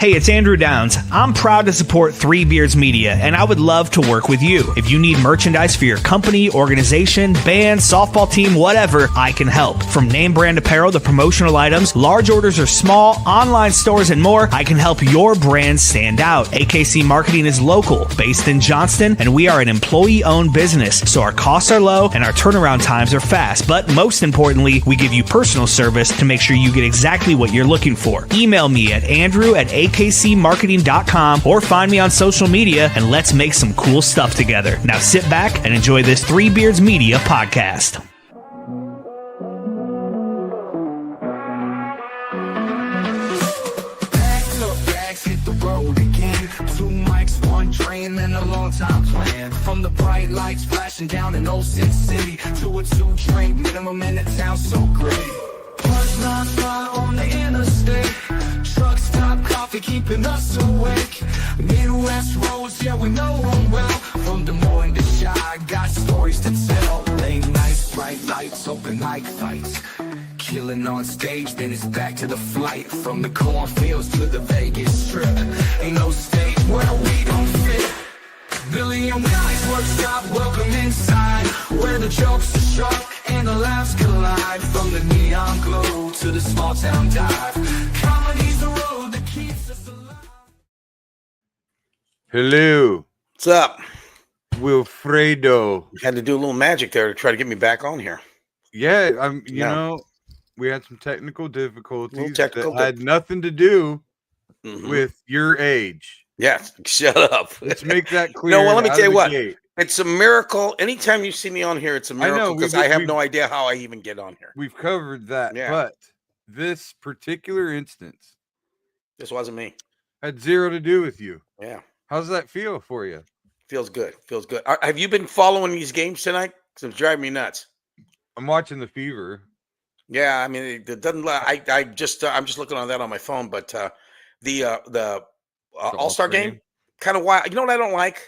Hey, it's Andrew Downs. I'm proud to support Three Beards Media, and I would love to work with you. If you need merchandise for your company, organization, band, softball team, whatever, I can help. From name brand apparel to promotional items, large orders or small, online stores, and more, I can help your brand stand out. AKC Marketing is local, based in Johnston, and we are an employee-owned business, so our costs are low and our turnaround times are fast. But most importantly, we give you personal service to make sure you get exactly what you're looking for. Email me at andrew@akcmarketing.com or find me on social media and let's make some cool stuff together. Now sit back and enjoy this Three Beards Media podcast. Hit the road again. 2 mics, 1 train, and a long time plan. From the bright lights flashing down in Old City to a 2-drink minimum in the town, so great. Punch non-stop on the interstate. Truck stop, coffee keeping us awake. Midwest roads, yeah, we know them well. From Des Moines to Chi, got stories to tell. Late nights, bright lights, open mic fights. Killing on stage, then it's back to the flight. From the cornfields to the Vegas Strip. Ain't no state where we don't fit. Billy and Willie's workshop, welcome inside. Where the jokes are sharp and the laughs collide. From the neon glow to the small town dive. Comedy's the road that keeps us alive. Hello. What's up? Wilfredo. Had to do a little magic there to try to get me back on here. Yeah, you know, we had some technical difficulties that difficulty. had nothing to do with your age. Yes, shut up. Let's make that clear. No, well, let me out tell of you the what. gate. It's a miracle. Anytime you see me on here, it's a miracle because I have we've- no idea how I even get on here. We've covered that, Yeah. but this particular instance This wasn't me. had zero to do with you. Yeah, How's that feel for you? feels good. Feels good. Have you been following these games tonight? Because it's driving me nuts. I'm watching the Fever. Yeah, I mean, it doesn't. I'm just looking on that on my phone, but the All-Star game, kind of wild. You know what I don't like?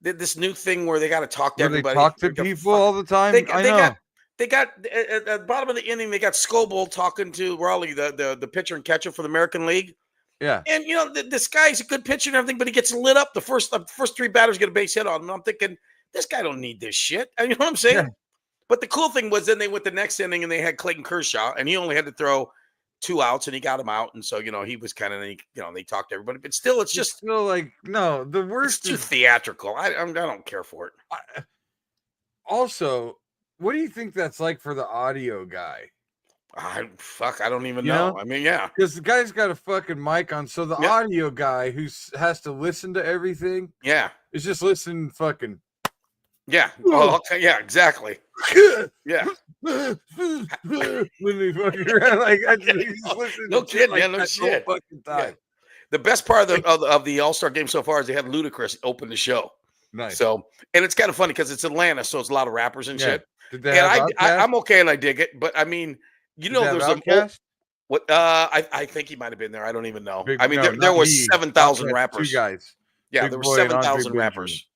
This new thing where they got to talk to Where they everybody. talk to people all the time. They I know. got at the bottom of the inning. They got Scoble talking to Raleigh, the pitcher and catcher for the American League. Yeah, And you know this guy's a good pitcher and everything, but he gets lit up. The first 3 batters get a base hit on him. I'm thinking this guy don't need this shit. You know what I'm saying? Yeah. But the cool thing was then they went the next inning and they had Clayton Kershaw and he only had to throw 2 outs and he got him out. And so, you know, he was kind of, they talked to everybody, but still, it's just still like, no, the it's worst too is theatrical. I don't care for it. also, what do you think that's like for the audio guy? I don't even You know. know? I mean, yeah. Because the guy's got a fucking mic on, so the Yeah. audio guy who has to listen to everything Yeah. is just listening fucking. Yeah. Oh, okay. Yeah, exactly. Yeah. when they fucking like, he's listening No to kidding, like man, no that the whole shit. fucking time. Yeah. The best part of the All-Star game so far is they had Ludacris open the show. Nice. So, and it's kind of funny because it's Atlanta, so it's a lot of rappers and Yeah. shit. Did they And have Outkast? I'm okay and I dig it, but I mean, you Did know, they have there's a Outkast? what I think he might have been there. I don't even know. Big- I mean, no, there not was he. 7,000 Outkast, rappers. 2 guys. Yeah, Big there were Boy and Andre 7,000 Benjamin. rappers,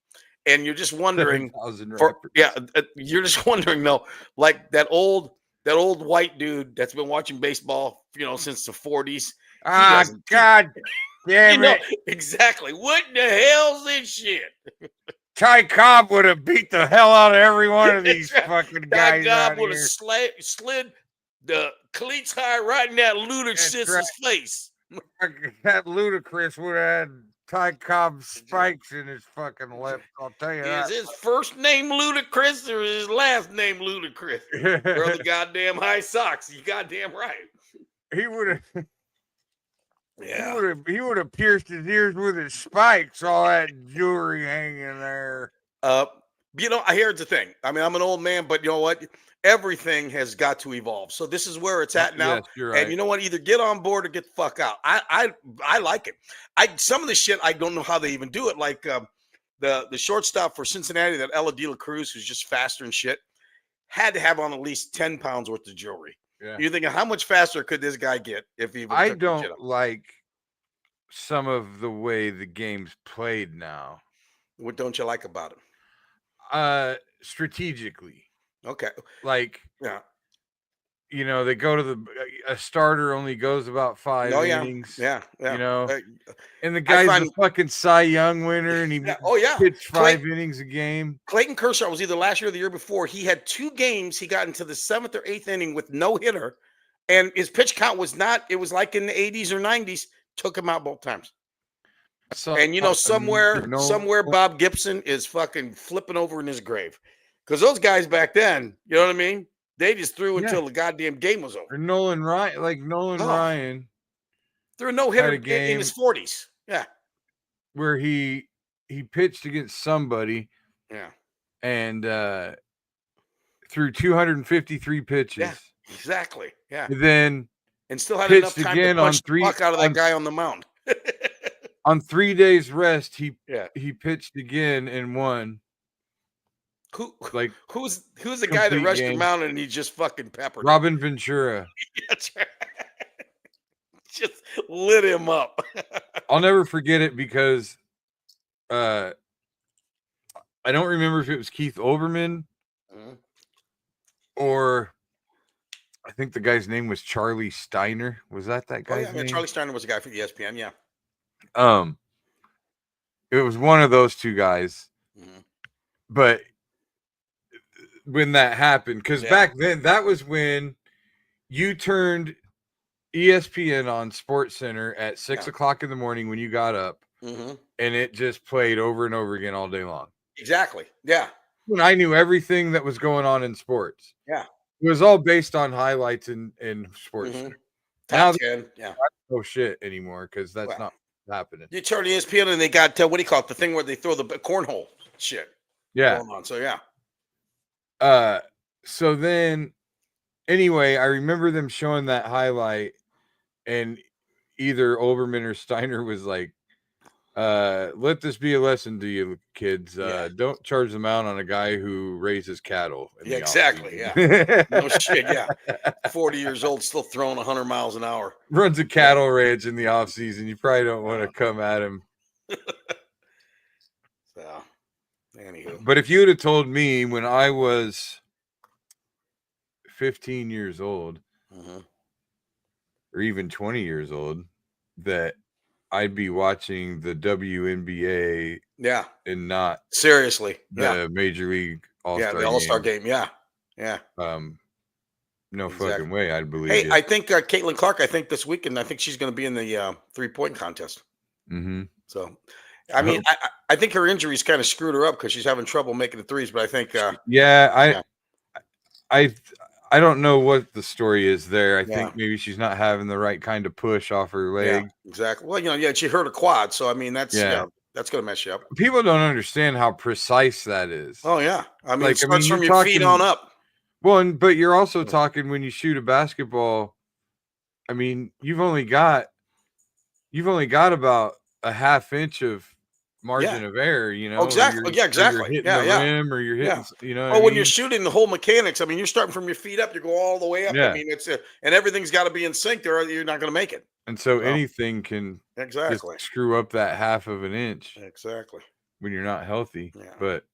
and you're just wondering 7,000 for rappers. you're just wondering though, like that old white dude that's been watching baseball, since the 40s. Ah, doesn't- God damn it. Exactly. What in the hell's this shit? Ty Cobb would have beat the hell out of every one of these That's right. fucking That guys guy out would here. have slid the cleats high right in that Ludacris right. face. That Ludacris would have had Ty Cobb spikes in his fucking lip. I'll tell you Is that. his first name Ludacris or his last name Ludacris? Or the goddamn high socks. You goddamn right. He would have. Yeah. He would have pierced his ears with his spikes. All that jewelry hanging there. Here's the thing. I mean, I'm an old man, but you know what? Everything has got to evolve. So this is where it's at now. Yes, you're right. And you know what? Either get on board or get the fuck out. I like it. Some of the shit I don't know how they even do it. Like the shortstop for Cincinnati, that Ella De La Cruz, who's just faster and shit, had to have on at least 10 pounds worth of jewelry. Yeah. You're thinking, how much faster could this guy get if he? I don't like some of the way the game's played now. What don't you like about it? Strategically. Okay. Like, Yeah. they go to a starter only goes about 5 Oh yeah, innings. yeah. You know, Uh, and the guy's find- a fucking Cy Young winner, and he Oh yeah. pitched 5 innings a game. Clayton Kershaw was either last year or the year before. He had 2 games. He got into the 7th or 8th inning with no hitter, and his pitch count was not. It was like in the 80s or 90s. Took him out both times. So, And somewhere no, Bob Gibson is fucking flipping over in his grave, because those guys back then, you know what I mean? They just threw until the goddamn game was over. or Nolan Ryan Threw a no had hitter a in game his 40s. Yeah, where he pitched against somebody yeah, and threw 253 pitches. yeah, exactly. Yeah, And then and still had enough pitched time to again punch on three the fuck out of that guy on the mound. on 3 days rest. Yeah. He pitched again and won. Like Who's the guy that complete rushed game. him out and he just fucking peppered him? Robin Ventura. That's right. Just lit him up. I'll never forget it because I don't remember if it was Keith Olbermann or I think the guy's name was Charlie Steiner. Was that guy's name? Charlie Steiner was a guy for ESPN. Yeah. It was one of those two guys. But when that happened, because back then that was when you turned ESPN on Sports Center at 6 o'clock in the morning when you got up, and it just played over and over again all day long. Exactly. Yeah. When I knew everything that was going on in sports. Yeah. It was all based on highlights in Sports Center. Top 10. Yeah. No shit anymore because that's not happening. You turn ESPN and they got what do you call it? The thing where they throw the cornhole shit. Yeah. Going on. So yeah. So then anyway, I remember them showing that highlight and either Olbermann or Steiner was like, let this be a lesson to you kids. Don't charge them out on a guy who raises cattle. Yeah, exactly. Yeah. No shit. Yeah. 40 years old, still throwing 100 miles an hour. Runs a cattle ranch in the off season. You probably don't want to come at him. So, anywho. But if you would have told me when I was 15 years old or even 20 years old that I'd be watching the WNBA and not seriously the Major League All-Star the All-Star game. Yeah. No fucking way I'd believe Hey, it. I think Caitlin Clark, I think this weekend, I think she's going to be in the 3-point contest. So, I mean, I think her injuries kind of screwed her up because she's having trouble making the threes, but I think I don't know what the story is there. I think maybe she's not having the right kind of push off her leg. Yeah, exactly. Well, she hurt a quad, so I mean that's going to mess you up. People don't understand how precise that is. Oh yeah, I mean, it starts from your feet on up. Well, but you're also talking when you shoot a basketball. I mean, you've only got about a half inch of margin of error, you know. Exactly. Exactly. You're hitting the rim or you're hitting, you know. When you're shooting the whole mechanics, I mean, you're starting from your feet up, you go all the way up. I mean, it's and everything's got to be in sync, or you're not going to make it. And so anything can just screw up that half of an inch. Exactly. When you're not healthy, but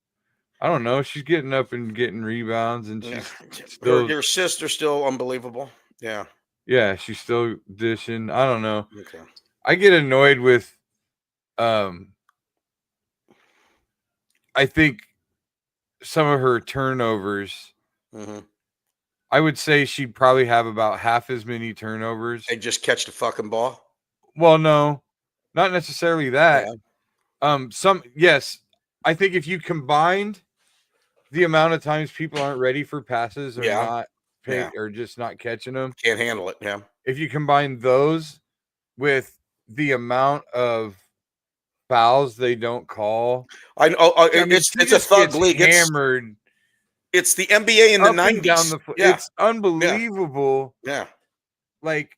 I don't know. She's getting up and getting rebounds, and she's still your sister's still unbelievable. Yeah. Yeah, she's still dishing. I don't know. Okay. I get annoyed with I think some of her turnovers. I would say she'd probably have about half as many turnovers. And just catch the fucking ball? Well, no, not necessarily that. Yes, I think if you combined the amount of times people aren't ready for passes or not or just not catching them, can't handle it. Yeah. If you combine those with the amount of fouls they don't call, I know it's a thug league. Hammered. It's the NBA in the 90s. It's unbelievable. Yeah. Like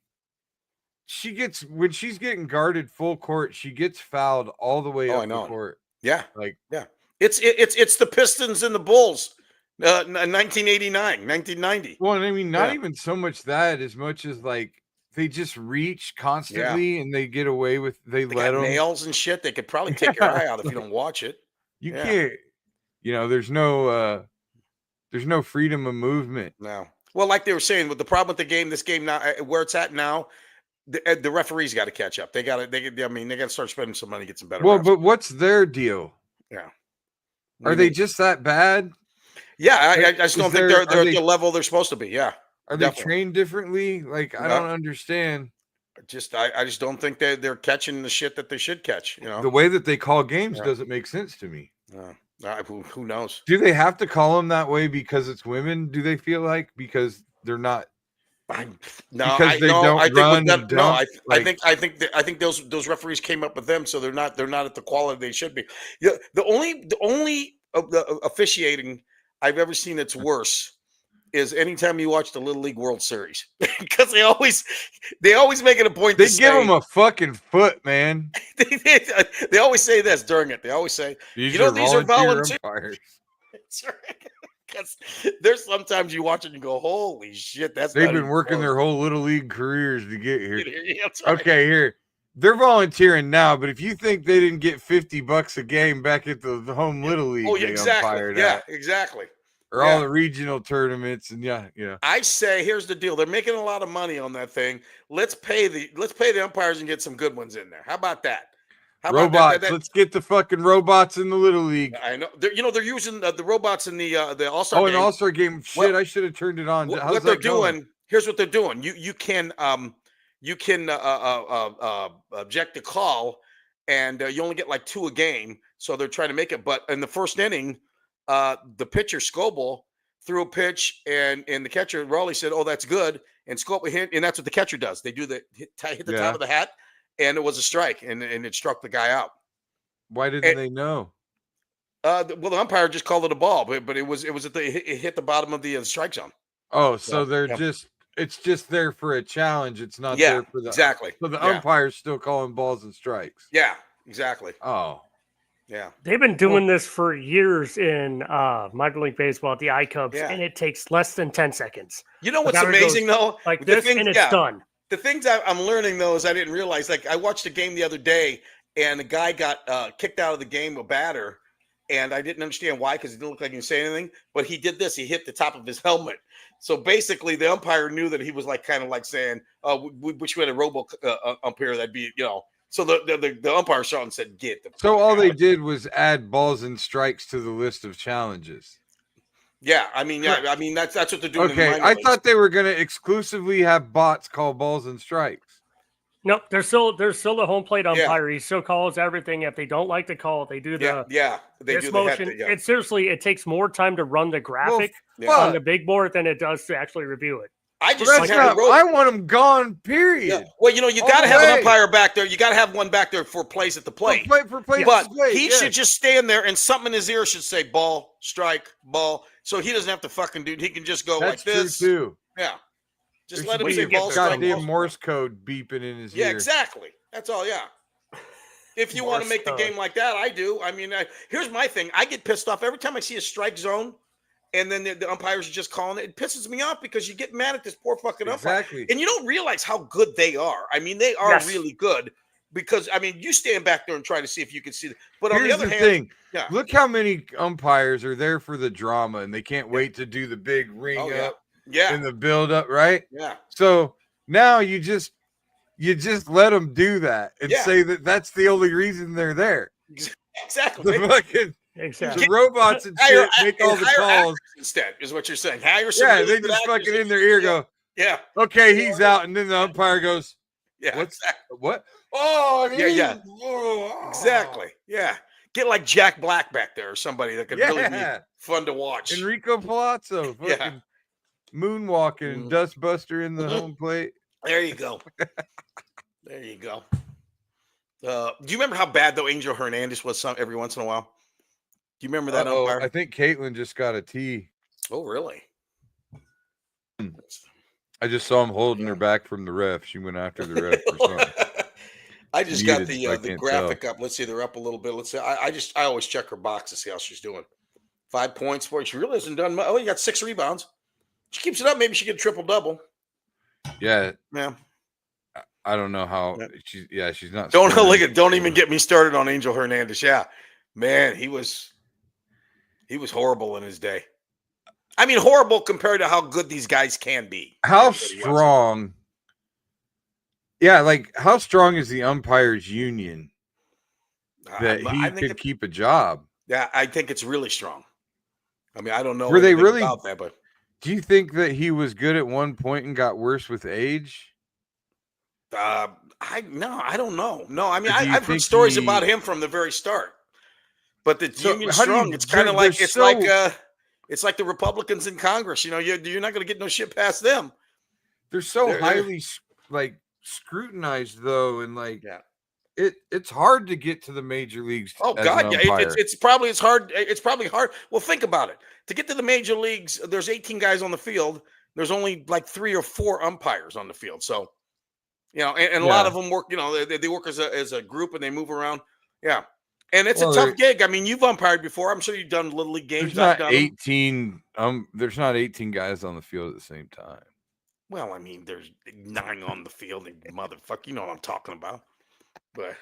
when she's getting guarded full court, she gets fouled all the way up the court. Yeah. Like It's the Pistons and the Bulls. 1989, 1990. Well, I mean, not even so much that as much as like they just reach constantly and they get away with they let them nails and shit. They could probably take your eye out if you don't watch it. You can't. You know, there's no freedom of movement. No. Well, like they were saying, with the problem with the game, this game now, where it's at now, the referees got to catch up. They got to start spending some money to get some better. Well, refs. but what's their deal? Yeah. Are they just that bad? Yeah, I just don't think they're at the level they're supposed to be. Yeah. Are they trained differently? Like, I don't understand. I just don't think they're catching the shit that they should catch. You know, the way that they call games doesn't make sense to me. Who knows? Do they have to call them that way because it's women? Do they feel like because they're not? I think those referees came up with them, so they're not at the quality they should be. Yeah, the only officiating I've ever seen that's worse is anytime you watch the Little League World Series, because they always make it a point. They give them a fucking foot, man. They always say this during it. They always say, these are volunteer umpires. Because there's sometimes you watch it and you go, holy shit, they've been working their whole Little League careers to get here. That's right. Okay, here. They're volunteering now, but if you think they didn't get $50 a game back at the home Little League, exactly. Yeah, exactly. Or all the regional tournaments, and I say, here's the deal: they're making a lot of money on that thing. Let's pay the umpires and get some good ones in there. How about that? Robots. Let's get the fucking robots in the Little League. I know. They're using the robots in the All-Star game. Oh, an All-Star game. Shit, well, I should have turned it on. What they're doing? Here's what they're doing. You can object the call, and you only get like 2 a game. So they're trying to make it. But in the first inning, the pitcher Scoble threw a pitch, and the catcher Raleigh said, "Oh, that's good." And Scoble hit, and that's what the catcher does. They do hit the top of the hat, and it was a strike, and it struck the guy out. Why didn't they know? Well, the umpire just called it a ball, but it hit the bottom of the strike zone. Oh, so they're it's just there for a challenge. It's not there for the exactly. So the umpire's still calling balls and strikes. Yeah, exactly. Oh. Yeah, they've been doing this for years in minor league baseball at the iCubs, and it takes less than 10 seconds. You know what's amazing though? Like this, and it's done. The things I'm learning though is I didn't realize. Like I watched a game the other day, and the guy got kicked out of the game, a batter, and I didn't understand why because he didn't look like he was saying anything. But he did this. He hit the top of his helmet. So basically, the umpire knew that he was like kind of like saying, "Oh, we wish we had a robo umpire that'd be So the umpire shot and said, "Get the." So all they did was add balls and strikes to the list of challenges. Yeah, I mean, that's what they're doing. Okay, I thought they were going to exclusively have bots call balls and strikes. Nope, there's still the home plate umpire. He still calls everything. If they don't like the call, they do the they do motion. It takes more time to run the graphic on the big board than it does to actually review it. I want them gone, period. Yeah. Well, you got to have an umpire back there. You got to have one back there for plays at the plate. But he should just stand there and something in his ear should say ball, strike, ball. So he doesn't have to fucking do it. He can just go like this. True too. Yeah. Just let him say ball, strike. Goddamn Morse code beeping in his ear. Yeah, exactly. That's all, If you want to make the game like that, I do. I mean, here's my thing. I get pissed off every time I see a strike zone. And then the umpires are just calling it. It pisses me off because you get mad at this poor fucking umpire. And you don't realize how good they are. I mean, they are really good because, I mean, you stand back there and try to see if you can see them. But on the other hand, look how many umpires are there for the drama and they can't wait to do the big ring up and the build up, right? Yeah. So now you just let them do that and say that that's the only reason they're there. Exactly. Exactly. The robots and shit make all the calls instead, is what you're saying. Hire they just fucking in their ear go, okay, he's out, and then the umpire goes, what? Oh, exactly. Yeah, get like Jack Black back there or somebody that could really be fun to watch. Enrico Palazzo, fucking moonwalking and dustbuster in the home plate. There you go. There you go. Do you remember how bad though Angel Hernandez was every once in a while? Do you remember that umpire? I think Caitlin just got a tee. Oh, really? I just saw him holding her back from the ref. She went after the ref or something. I just got the graphic up. Let's see, they're up a little bit. Let's see. I always check her box to see how she's doing. 5 points for it. She really hasn't done much. Oh, you got 6 rebounds. She keeps it up. Maybe she get a triple double. Yeah. Yeah. I don't know how she's not. Don't even get me started on Angel Hernandez. Yeah. Man, he was horrible in his day. I mean, horrible compared to how good these guys can be. How strong? Yeah, like how strong is the umpires union that he could keep a job? Yeah, I think it's really strong. I mean, I don't know Were they really about that, but do you think that he was good at one point and got worse with age? I don't know. No, I mean, I've heard stories about him from the very start. But the union's strong. It's kind of like it's like the Republicans in Congress. You know, you're not going to get no shit past them. They're highly like scrutinized though, and like it's hard to get to the major leagues. Oh God, yeah, it's probably hard. It's probably hard. Well, think about it. To get to the major leagues, there's 18 guys on the field. There's only like 3 or 4 umpires on the field. So, you know, and a lot of them work. You know, they work as a group and they move around. Yeah. And it's a tough gig. I mean, you've umpired before. I'm sure you've done little league games. There's not 18. There's not 18 guys on the field at the same time. Well, I mean, there's 9 on the field, and motherfucker, you know what I'm talking about. But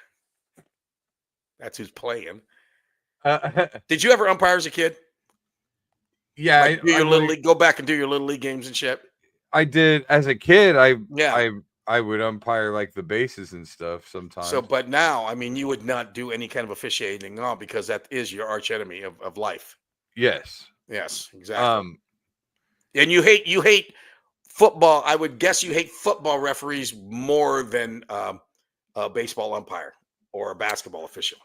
that's who's playing. Did you ever umpire as a kid? Yeah, like do your little league. Go back and do your little league games and shit. I did as a kid. I would umpire like the bases and stuff sometimes. So, but now, I mean, you would not do any kind of officiating on because that is your arch enemy of life. Yes. Yes, exactly. And you hate football. I would guess you hate football referees more than a baseball umpire or a basketball official.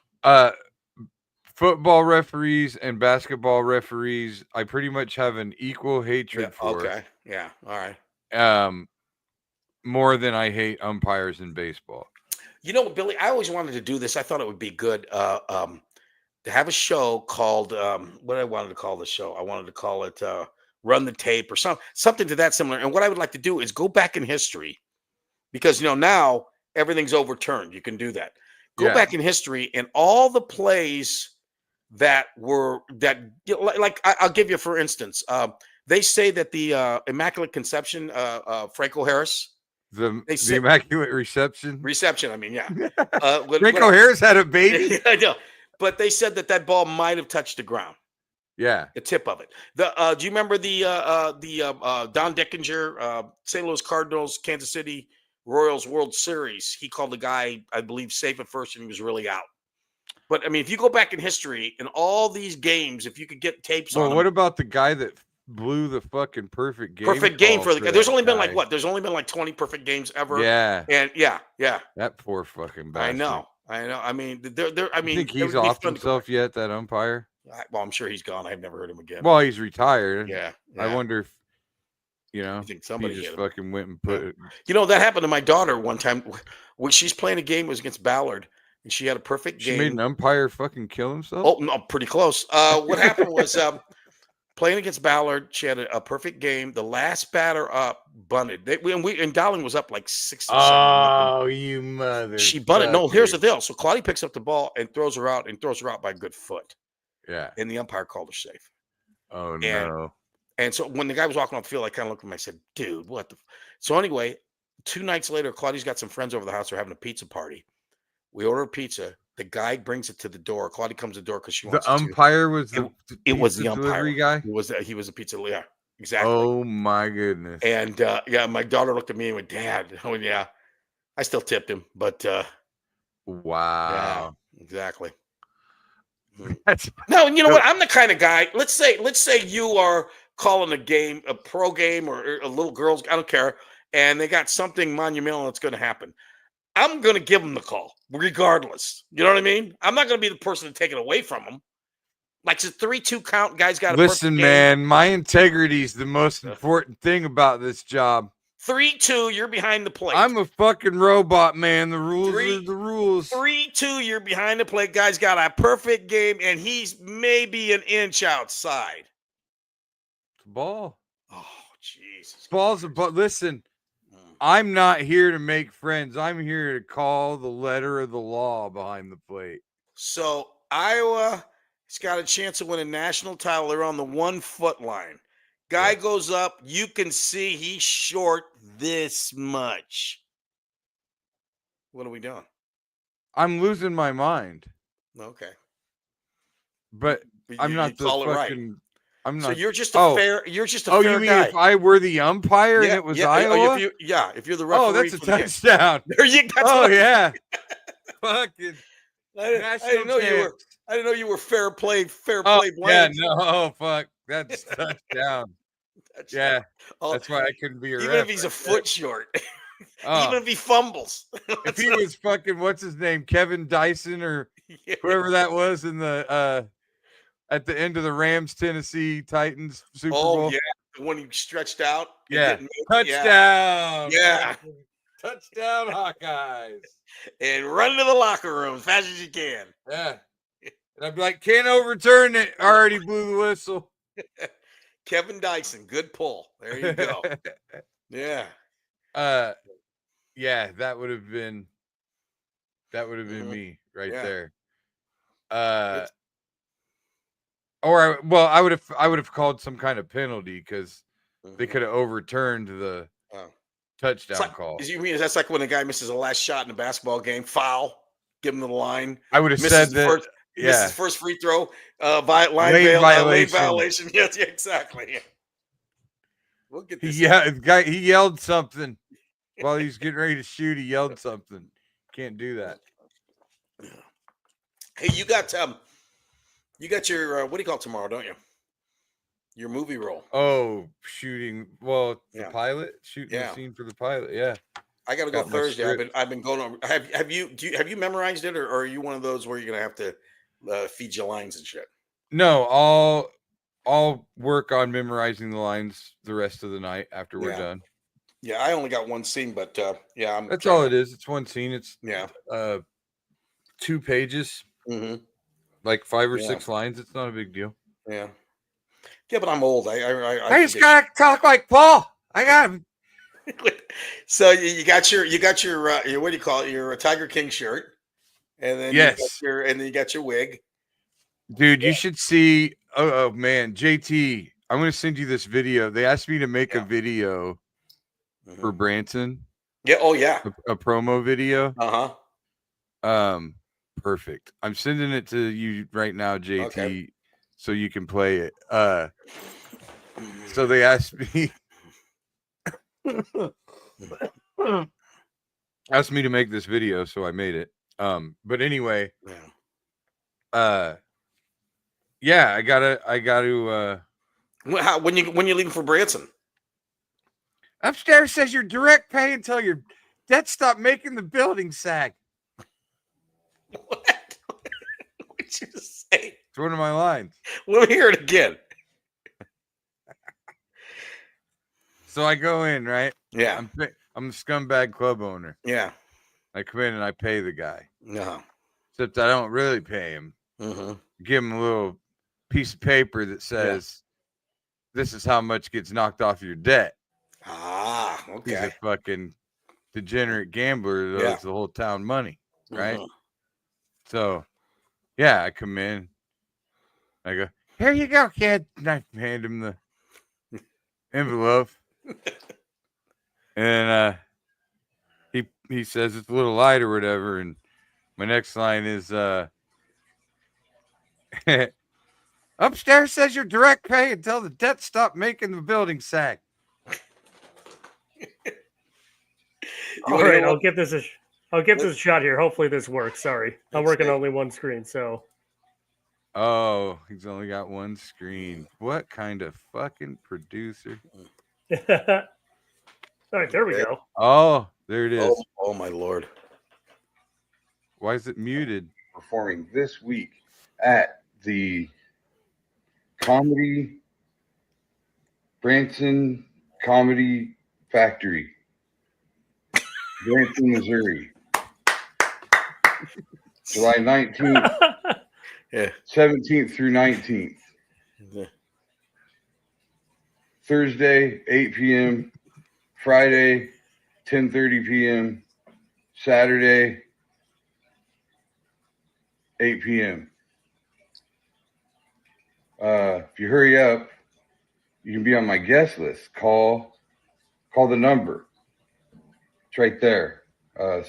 Football referees and basketball referees, I pretty much have an equal hatred for. Okay. Yeah. All right. More than I hate umpires in baseball. You know, Billy, I always wanted to do this. I thought it would be good to have a show called what I wanted to call the show. I wanted to call it Run the Tape or something to that similar. And what I would like to do is go back in history because, you know, now everything's overturned. You can do that. Go back in history and all the plays that like I'll give you, for instance, they say that the Immaculate Conception, Franco Harris, the Immaculate Reception. I mean, yeah. Franco Harris had a baby. I know, but they said that ball might have touched the ground. Yeah, the tip of it. Do you remember the Don Dickinger, St. Louis Cardinals, Kansas City Royals World Series? He called the guy, I believe, safe at first, and he was really out. But I mean, if you go back in history in all these games, if you could get tapes on them, what about the guy that blew the fucking perfect game? Perfect game for the guy. There's only been like what? There's only been like 20 perfect games ever. Yeah. And yeah. That poor fucking bastard. I know. I mean, I mean, you think he's off himself yet, that umpire? Well, I'm sure he's gone. I've never heard him again. Well, he's retired. Yeah. I wonder if I think somebody just fucking went and put it. You know, that happened to my daughter one time when she's playing a game. It was against Ballard. And she had a perfect game. She made an umpire fucking kill himself? Oh, no, pretty close. What happened was playing against Ballard, she had a perfect game. The last batter up bunted. And Dowling was up like 6 or 7. Oh, you mother. She bunted. No, here's the deal. So Claudia picks up the ball and throws her out by a good foot. Yeah. And the umpire called her safe. Oh, no. And so when the guy was walking off the field, I kind of looked at him. I said, dude, what the? So anyway, 2 nights later, Claudia's got some friends over the house. They're having a pizza party. We order a pizza. The guy brings it to the door. Claudia comes to the door because she wants the umpire was it was the umpire guy. He was a pizza. Yeah, exactly. Oh my goodness. And my daughter looked at me and went, "Dad, oh yeah." I still tipped him, but wow, yeah, exactly. No, you know what? I'm the kind of guy. Let's say you are calling a game, a pro game, or a little girl's. I don't care, and they got something monumental that's going to happen. I'm going to give them the call, regardless. You know what I mean? I'm not going to be the person to take it away from them. Like, it's a 3-2 count. Guys got to listen, man. My integrity is the most important thing about this job. 3-2, you're behind the plate. I'm a fucking robot, man. The rules are the rules. 3-2, you're behind the plate. Guy's got a perfect game, and he's maybe an inch outside. It's a ball. Oh, Jesus. Ball's a ball. Listen. I'm not here to make friends. I'm here to call the letter of the law behind the plate. So Iowa has got a chance to win a national title. They're on the 1 foot line. Guy goes up. You can see he's short this much. What are we doing? I'm losing my mind. Okay. But I'm not the fucking... I'm not. So you're just a fair. You're just a fair you mean guy. if I were the umpire and it was Iowa? If you're the referee. Oh, that's a touchdown. There you go. Oh yeah. Fucking. I didn't know you were. I didn't know you were fair play. Fair play. Yeah. No. Oh fuck. That's touchdown. Yeah. That's why I couldn't be a even ref if he's a foot short. Oh. Even if he fumbles. If he was fucking what's his name, Kevin Dyson or whoever that was in the at the end of the Rams Tennessee Titans Super Bowl. Oh yeah, the one he stretched out. Yeah, touchdown. Yeah. Touchdown, Hawkeyes. And run to the locker room as fast as you can. Yeah. And I'd be like, can't overturn it. Already blew the whistle. Kevin Dyson, good pull. There you go. Yeah. Yeah, that would have been me right there. Or I would have called some kind of penalty because they could have overturned the touchdown call. You mean that's like when a guy misses a last shot in a basketball game, foul, give him the line. I would have said that. Misses first free throw, lane violation. Yes, exactly. Yeah. We'll get this. Yeah, he yelled something while he's getting ready to shoot. He yelled something. Can't do that. Hey, you got your what do you call it tomorrow, don't you? Your movie role. Oh, shooting. Well, the pilot, shooting the scene for the pilot. Yeah, I got to go Thursday. I've been going on. Have you memorized it, or are you one of those where you're gonna have to feed your lines and shit? No, I'll work on memorizing the lines the rest of the night after we're done. Yeah, I only got one scene, but that's all it is. It's one scene. It's 2 pages, like 5 or 6 lines. It's not a big deal. Yeah, but I'm old. I just gotta talk like Paul. I got him. So you got your what do you call it? Your Tiger King shirt, and then you got your wig. Dude, you should see. Oh man, JT, I'm gonna send you this video. They asked me to make a video for Branson. Yeah. Oh yeah. A promo video. Perfect. I'm sending it to you right now, JT, so you can play it. So they asked me to make this video, so I made it. But anyway, I gotta. When you leaving for Branson? Upstairs says your direct pay until your debt stop making the building sag. What? What'd you say? It's one of my lines. Let me hear it again. So I go in, right? Yeah. I'm the scumbag club owner. Yeah. I come in and I pay the guy. No. Except I don't really pay him. Give him a little piece of paper that says, this is how much gets knocked off your debt. Ah, okay. He's a fucking degenerate gambler that owes the whole town money, right? So, I come in. I go, here you go, kid. And I hand him the envelope. And he says it's a little light or whatever. And my next line is, upstairs says your direct pay until the debt stop making the building sag. All right, I'll give this a shot here. Hopefully this works. Sorry, I'm working only one screen, so. Oh, he's only got one screen. What kind of fucking producer? All right, there we go. Oh, there it is. Oh my Lord. Why is it muted? Performing this week at the Branson Comedy Factory, Branson, Missouri, July 19th, 17th through 19th. Thursday, 8 p.m., Friday, 10:30 p.m., Saturday, 8 p.m. If you hurry up, you can be on my guest list. Call the number. It's right there.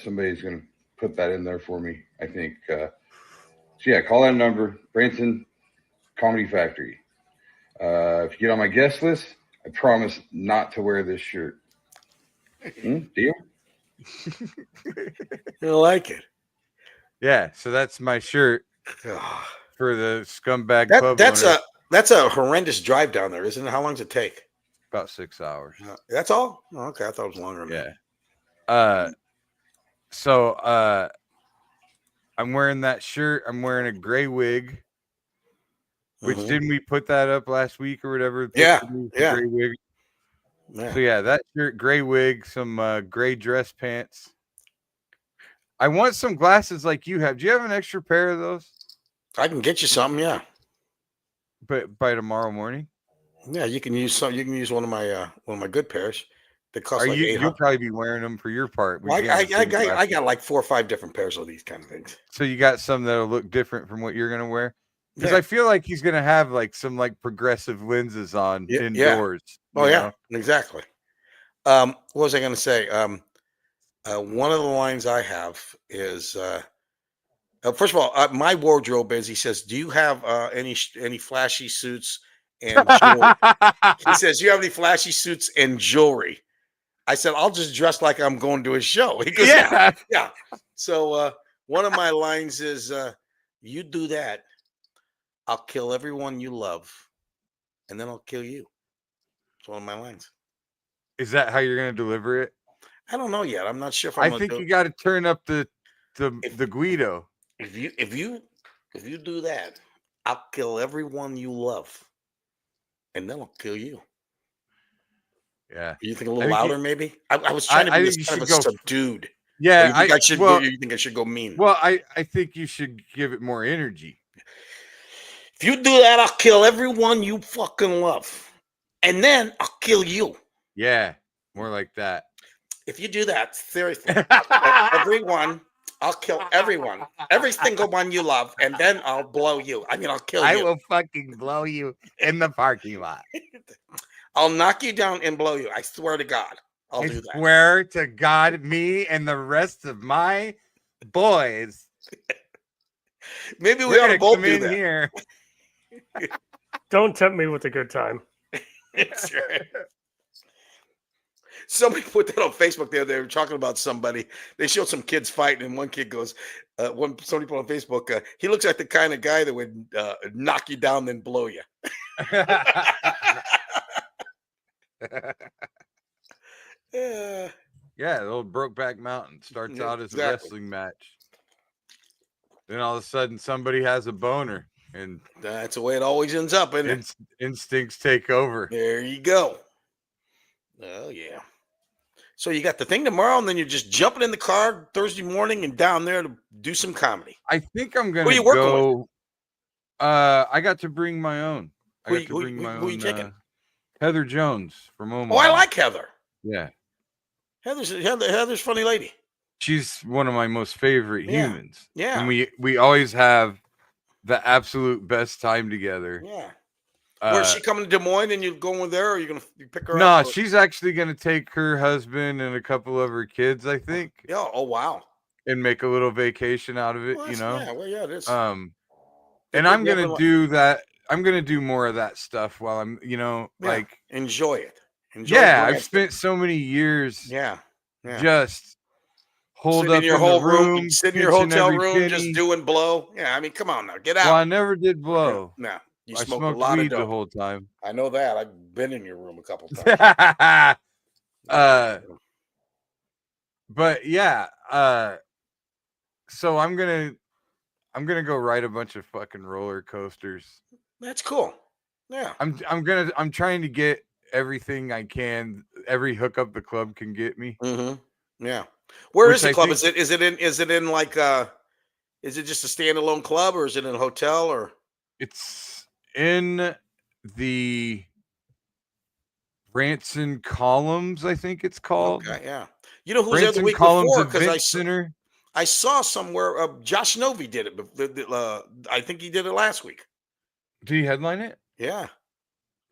Somebody's going to put that in there for me, I think. So call that number, Branson Comedy Factory. If you get on my guest list, I promise not to wear this shirt. Deal? You like it? Yeah. So that's my shirt for the scumbag pub That's owner. that's a horrendous drive down there, isn't it? How long does it take? About 6 hours. That's all? Oh, okay, I thought it was longer than that. Yeah. So I'm wearing that shirt. I'm wearing a gray wig. Which didn't we put that up last week or whatever? Yeah. Gray wig. Yeah. So yeah, that shirt, gray wig, some gray dress pants. I want some glasses like you have. Do you have an extra pair of those? I can get you something, yeah. But by tomorrow morning? Yeah, you can use some. You can use one of my good pairs. That cost like You'll probably be wearing them for your part. Well, I got like 4 or 5 different pairs of these kind of things. So you got some that'll look different from what you're gonna wear? Because Yeah. I feel like he's gonna have like some like progressive lenses on indoors. Oh yeah, exactly. What was I gonna say? One of the lines I have is first of all, my wardrobe is. He says, "Do you have any flashy suits and jewelry?" He says, "Do you have any flashy suits and jewelry?" I said, "I'll just dress like I'm going to a show." He goes, "Yeah." So one of my lines is, "You do that, I'll kill everyone you love, and then I'll kill you." It's one of my lines. Is that how you're gonna deliver it? I don't know yet. I'm not sure if I think you got to turn up the Guido. If you do that, I'll kill everyone you love, and then I'll kill you. Yeah. You think a little louder, maybe? I was trying to be this kind of a subdued. Yeah, you think I should go mean? Well, I think you should give it more energy. If you do that, I'll kill everyone you fucking love, and then I'll kill you. Yeah, more like that. If you do that, seriously, everyone, I'll kill everyone, every single one you love, and then I'll blow you. I mean, I'll kill you. I will fucking blow you in the parking lot. I'll knock you down and blow you. I swear to God, I'll do that. Swear to God, me and the rest of my boys. Maybe we ought to both do that. Here. Don't tempt me with a good time. Somebody put that on Facebook there. They were talking about somebody. They showed some kids fighting, and one kid goes, somebody put on Facebook, he looks like the kind of guy that would knock you down then blow you. Yeah, the old Brokeback Mountain starts out as a wrestling match. Then all of a sudden somebody has a boner, and that's the way it always ends up, isn't it? Instincts take over. There you go. Oh yeah. So you got the thing tomorrow, and then you're just jumping in the car Thursday morning and down there to do some comedy. I think I'm gonna go. I got to bring my own. Who are you taking? Heather Jones from Omaha. Oh, I like Heather. Yeah. Heather's a funny lady. She's one of my most favorite humans. Yeah. And we always have the absolute best time together. Yeah. Where is she coming to Des Moines and you going with her, or are you going to pick her up? No, she's actually going to take her husband and a couple of her kids, I think. Yeah. Oh, wow. And make a little vacation out of it, you know? Yeah, well, yeah, it is. And I'm going to do that. I'm going to do more of that stuff while I'm, like. Enjoy it. I've spent so many years. Yeah. Just holed sitting up in your whole room, sitting in your hotel room, just doing blow. Yeah, I mean, come on now, get out. Well, I never did blow. No, you I smoked smoked a lot weed of the dope. whole time. I know that. I've been in your room a couple times. But yeah, so I'm gonna go ride a bunch of fucking roller coasters. That's cool. Yeah, I'm trying to get everything I can, every hookup the club can get me. Mm-hmm. Yeah. Where is the club? Is it in like is it just a standalone club, or is it in a hotel, or? It's in the Branson Columns, I think it's called. Okay, yeah. You know who's Branson there the week Columns before? Because I saw somewhere Josh Novi did it. I think he did it last week. Did he headline it? Yeah.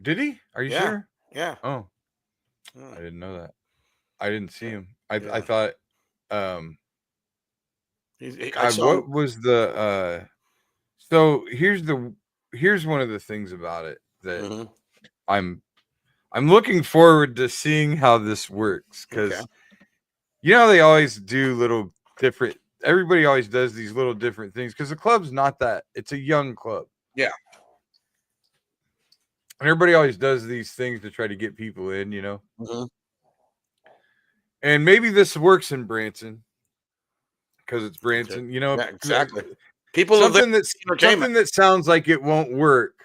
Did he? Are you sure? Yeah. Oh, I didn't know that. I didn't see him. I thought. What was the? So here's one of the things about it that I'm looking forward to seeing how this works, because they always do little different. Everybody always does these little different things because the club's not that. It's a young club. Yeah. And everybody always does these things to try to get people in, And maybe this works in Branson because it's Branson, Yeah, exactly. People something that sounds like it won't work.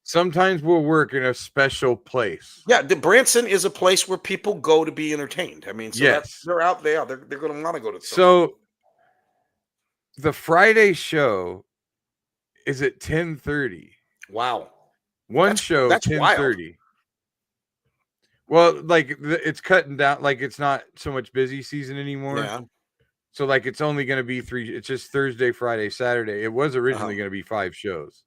Sometimes will work in a special place. Yeah, the Branson is a place where people go to be entertained. I mean, so they're out there. They're going to want to go to. So the Friday show is at 10:30. Wow. That's 10:30. Well, like it's cutting down. Like it's not so much busy season anymore. Yeah. So like it's only going to be 3. It's just Thursday, Friday, Saturday. It was originally going to be 5 shows.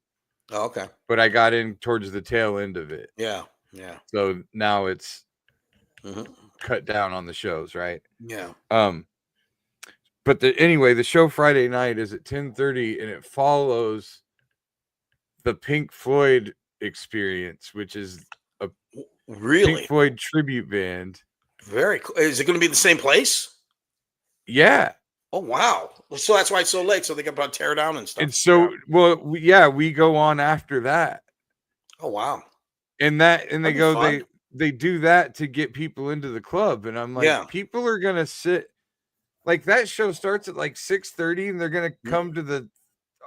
Oh, okay. But I got in towards the tail end of it. Yeah. Yeah. So now it's cut down on the shows, right? Yeah. But anyway, the show Friday night is at 10:30, and it follows the Pink Floyd Experience, which is a Pink Floyd tribute band. Very cool. Is it going to be the same place? Yeah. Oh, wow. So that's why it's so late. So they can probably tear down and stuff. And so, we go on after that. Oh, wow. And they go, fun. They do that to get people into the club. And I'm like, people are going to sit. Like that show starts at like 6:30 and they're going to come to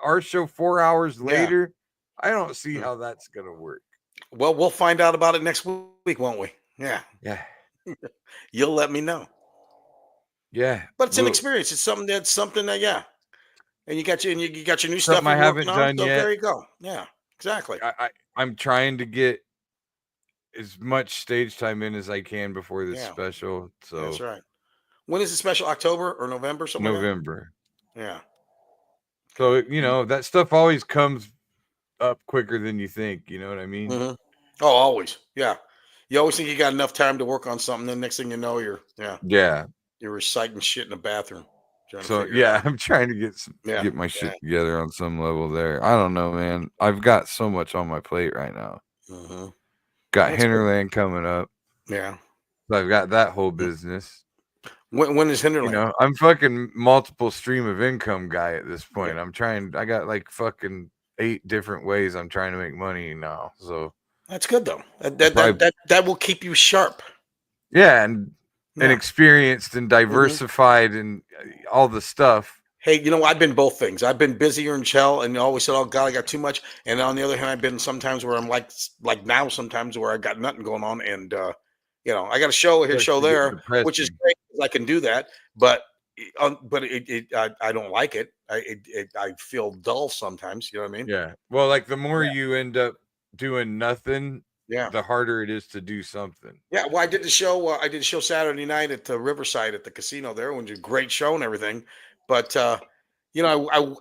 our show 4 hours later. I don't see how that's going to work. Well, we'll find out about it next week, won't we? Yeah. Yeah. You'll let me know. Yeah. But it's an experience. It's something that, And you got your new stuff. I haven't done yet. There you go. Yeah, exactly. I'm trying to get as much stage time in as I can before this special. So that's right. When is the special? October or November? Something November. Like that? Yeah. So, that stuff always comes up quicker than you think. You know what I mean? Oh, always. Yeah. You always think you got enough time to work on something. Then next thing you know, you're reciting shit in the bathroom. So I'm trying to get my shit together on some level there. I don't know, man. I've got so much on my plate right now. Got Hinterland coming up. Yeah. So I've got that whole business. When is Hinterland? I'm fucking multiple stream of income guy at this point. I got like fucking 8 different ways I'm trying to make money now. So that's good though. That will keep you sharp. Yeah, and experienced and diversified and all the stuff. Hey, I've been both things. I've been busier in hell and always said, oh God, I got too much. And on the other hand, I've been sometimes where I'm like now, sometimes where I got nothing going on. And, I got a show here, show there, which is great. I can do that, but I don't like it. I feel dull sometimes. You know what I mean? Yeah. Well, like the more you end up doing nothing, the harder it is to do something. Yeah. Well, I did the show Saturday night at the Riverside at the casino there, which was a great show and everything. But I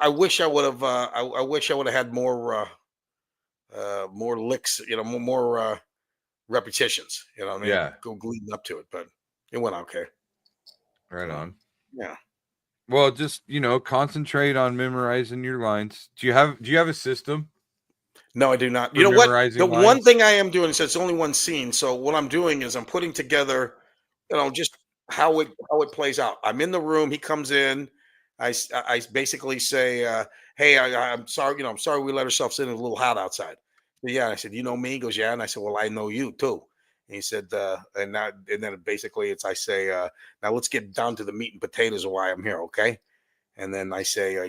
wish I would have. I wish I would have had more licks. More repetitions. You know what I mean? Yeah. Go leading up to it, but it went okay. Right on. Yeah. Well, just concentrate on memorizing your lines. Do you have a system? No, I do not. You know what? The one thing I am doing is it's only one scene. So what I'm doing is I'm putting together, just how it plays out. I'm in the room. He comes in. I basically say, "Hey, I'm sorry. I'm sorry we let ourselves in a little hot outside." Yeah, and I said, "You know me?" He goes, "Yeah," and I said, "Well, I know you too." And he said, and then basically I say, "Now let's get down to the meat and potatoes of why I'm here, okay?" And then I say, I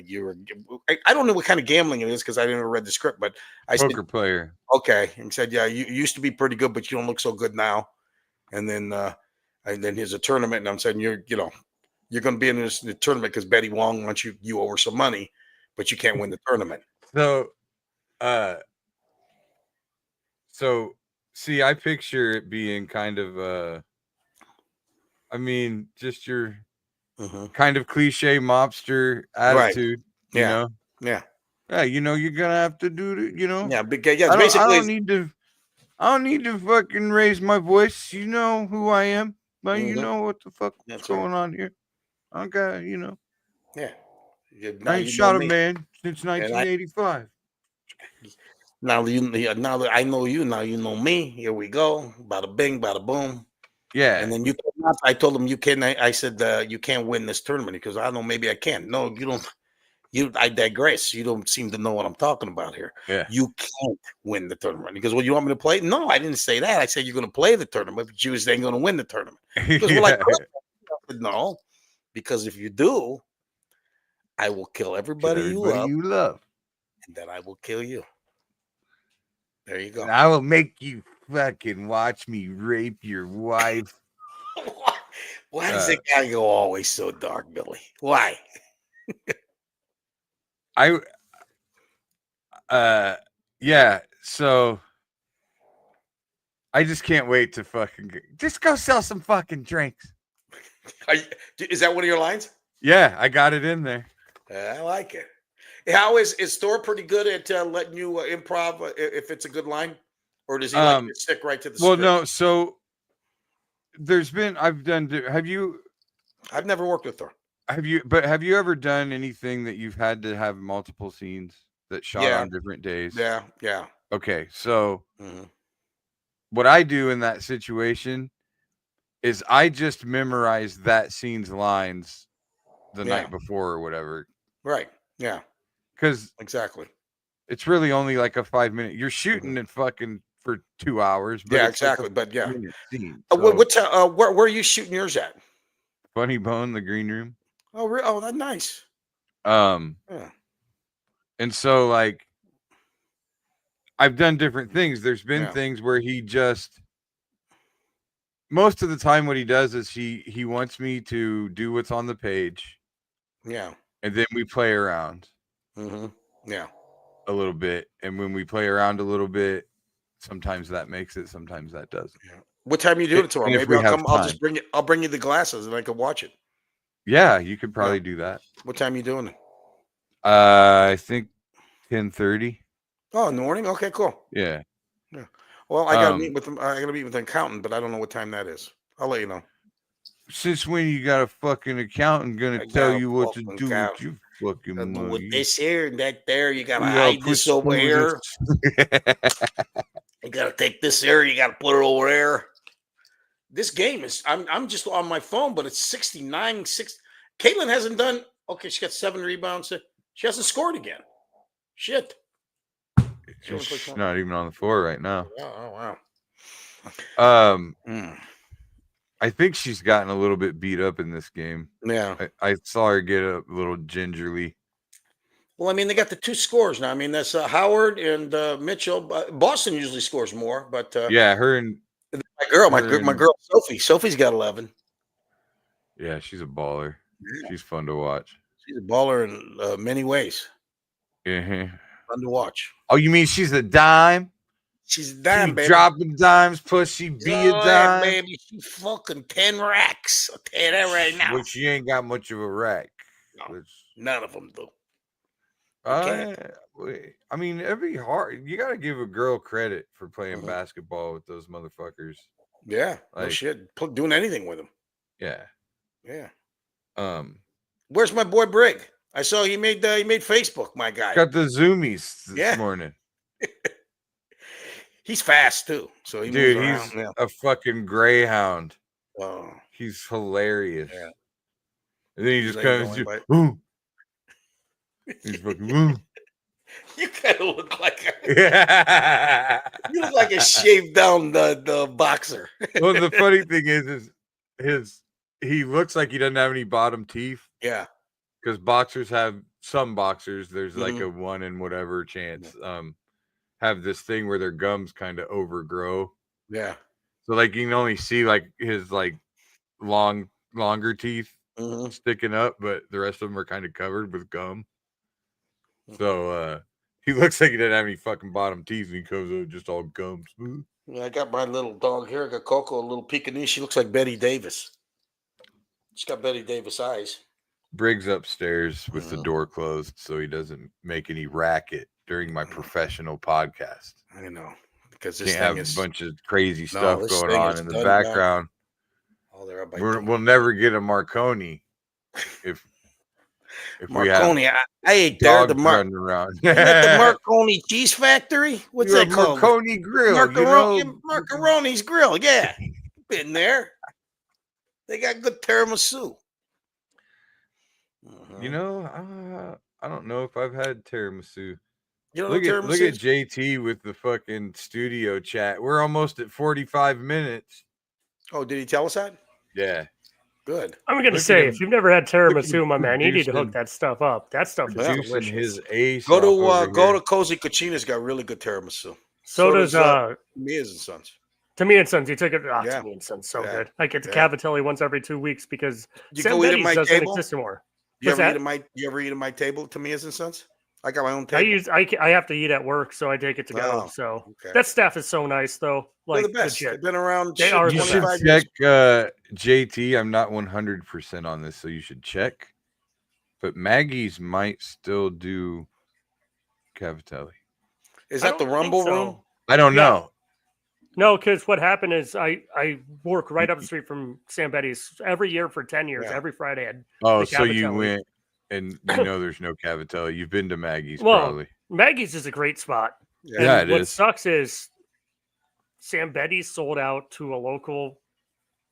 don't know what kind of gambling it is because I never read the script, but I said, poker player. Okay. And he said, yeah, you used to be pretty good, but you don't look so good now. And then here's a tournament. And I'm saying, you're going to be in this tournament because Betty Wong wants you owe her some money, but you can't win the tournament. So, see, I picture it being kind of, just your kind of cliche mobster attitude, right. you know? Yeah. Yeah, you're gonna have to do it, Yeah, because basically I don't need to fucking raise my voice. You know who I am, but you know what the fuck is going on here. Okay, Yeah. I ain't shot a man since 1985. Now that I know you, now you know me. Here we go. Bada bing, bada boom. Yeah. And then I told him you can. I said you can't win this tournament because I don't know. Maybe I can. No, you don't. I digress. You don't seem to know what I'm talking about here. Yeah. You can't win the tournament. He goes, well, you want me to play? No, I didn't say that. I said you're going to play the tournament, but you ain't going to win the tournament. He goes, well, I said, no, because if you do, I will kill everybody you love, and then I will kill you. There you go. And I will make you fucking watch me rape your wife. Why does it gotta go always so dark, Billy? Why? Yeah, so I just can't wait to fucking just go sell some fucking drinks. Is that one of your lines? Yeah, I got it in there. I like it. How is Thor pretty good at letting you improv if it's a good line, or does he like to stick right to the script? No. So I've never worked with Thor. Have you ever done anything that you've had to have multiple scenes that shot on different days? Yeah. Okay, so what I do in that situation is I just memorize that scene's lines the night before or whatever. Right. Yeah. Because exactly, it's really only like a 5-minute. You're shooting it fucking for 2 hours. But exactly. Like but yeah. Scene, so. Where are you shooting yours at? Funny Bone, the green room. Oh, really? Oh, that's nice. And so like I've done different things. There's been things where he just most of the time what he does is he wants me to do what's on the page. Yeah. And then we play around. Yeah. A little bit. And when we play around a little bit, sometimes that makes it, sometimes that doesn't. Yeah. What time are you doing it tomorrow? Maybe I'll come. I'll just bring it. I'll bring you the glasses and I can watch it. Yeah, you could probably do that. What time are you doing it? I think 10:30. Oh, in the morning? Okay, cool. Yeah. Yeah. Well, I gotta meet with them. I gotta meet with an accountant, but I don't know what time that is. I'll let you know. Since when you got a fucking accountant gonna tell you what to do with your fucking money? With this here and that there, you gotta hide this over here. You gotta take this here, you gotta put it over there. This game is I'm just on my phone, but it's 69-6. Caitlin hasn't done she got 7 rebounds. She hasn't scored again. Shit. She's not even on the floor right now. Oh wow. I think she's gotten a little bit beat up in this game. Yeah. I saw her get a little gingerly. Well, I mean, they got the 2 scores now. I mean, that's Howard and Mitchell. Boston usually scores more, but yeah, her and my girl Sophie. Sophie's got 11. Yeah, she's a baller. Yeah. She's fun to watch. She's a baller in many ways. Yeah. Fun to watch. Oh, you mean she's a dime? She's a dime, baby. Dropping dimes, plus she be a dime. Baby, she fucking 10 racks. I'll tell you that right now. Which she ain't got much of a rack. No, none of them do. I mean, you got to give a girl credit for playing basketball with those motherfuckers. Yeah, like, no shit, doing anything with them. Yeah, yeah. Where's my boy Brig? I saw he made Facebook. My guy got the zoomies this morning. He's fast too. So he's a fucking greyhound. Wow, he's hilarious. Yeah. And then he just comes. He's fucking. You kind of look like you look like a shaved down the boxer. Well, the funny thing is he looks like he doesn't have any bottom teeth. Yeah, because some boxers there's like a 1 in whatever chance have this thing where their gums kind of overgrow. Yeah, so like you can only see like his like longer teeth sticking up, but the rest of them are kind of covered with gum. So he looks like he doesn't have any fucking bottom teeth, and he comes out just all gums. I got my little dog here. I got Coco, a little Pekingese. She looks like Betty Davis. She's got Betty Davis eyes. Briggs upstairs with the door closed, so he doesn't make any racket during my professional podcast. I know, because this can't have a bunch of crazy stuff going on in the background. Oh, we'll never get a Marconi if. Marconi, I ate there. The running around. Isn't that the Marconi Cheese Factory? What's that called? Marconi Grill. Marconi's Grill. Yeah, been there. They got good tiramisu. You know, I don't know if I've had tiramisu. You look at JT with the fucking studio chat. We're almost at 45 minutes. Oh, did he tell us that? Yeah. Good. I'm going to say, if you've never had tiramisu, my man, you need to hook that stuff up. That stuff is delicious. His ace go to Cozy Cucina's got really good tiramisu. So does Tamia's and Sons. Tamia and Sons. You took it. Tamia and Sons, so good. I get the Cavatelli once every 2 weeks because Sam Betty's doesn't exist anymore. You ever eat at my table, Tamia's and Sons? I got my own table. I have to eat at work, so I take it to go. So that staff is so nice, though. Like, they're the best. They've been around. They are. You should check JT. I'm not 100% on this, so you should check. But Maggie's might still do Cavatelli. Is that the Rumble Room? I don't know. No, because what happened is I work right up the street from Sam Betty's every year for 10 years. Every Friday. So you went. And you know there's no Cavatelli. You've been to Maggie's, probably. Maggie's is a great spot. Yeah, what sucks is Sam Betty's sold out to a local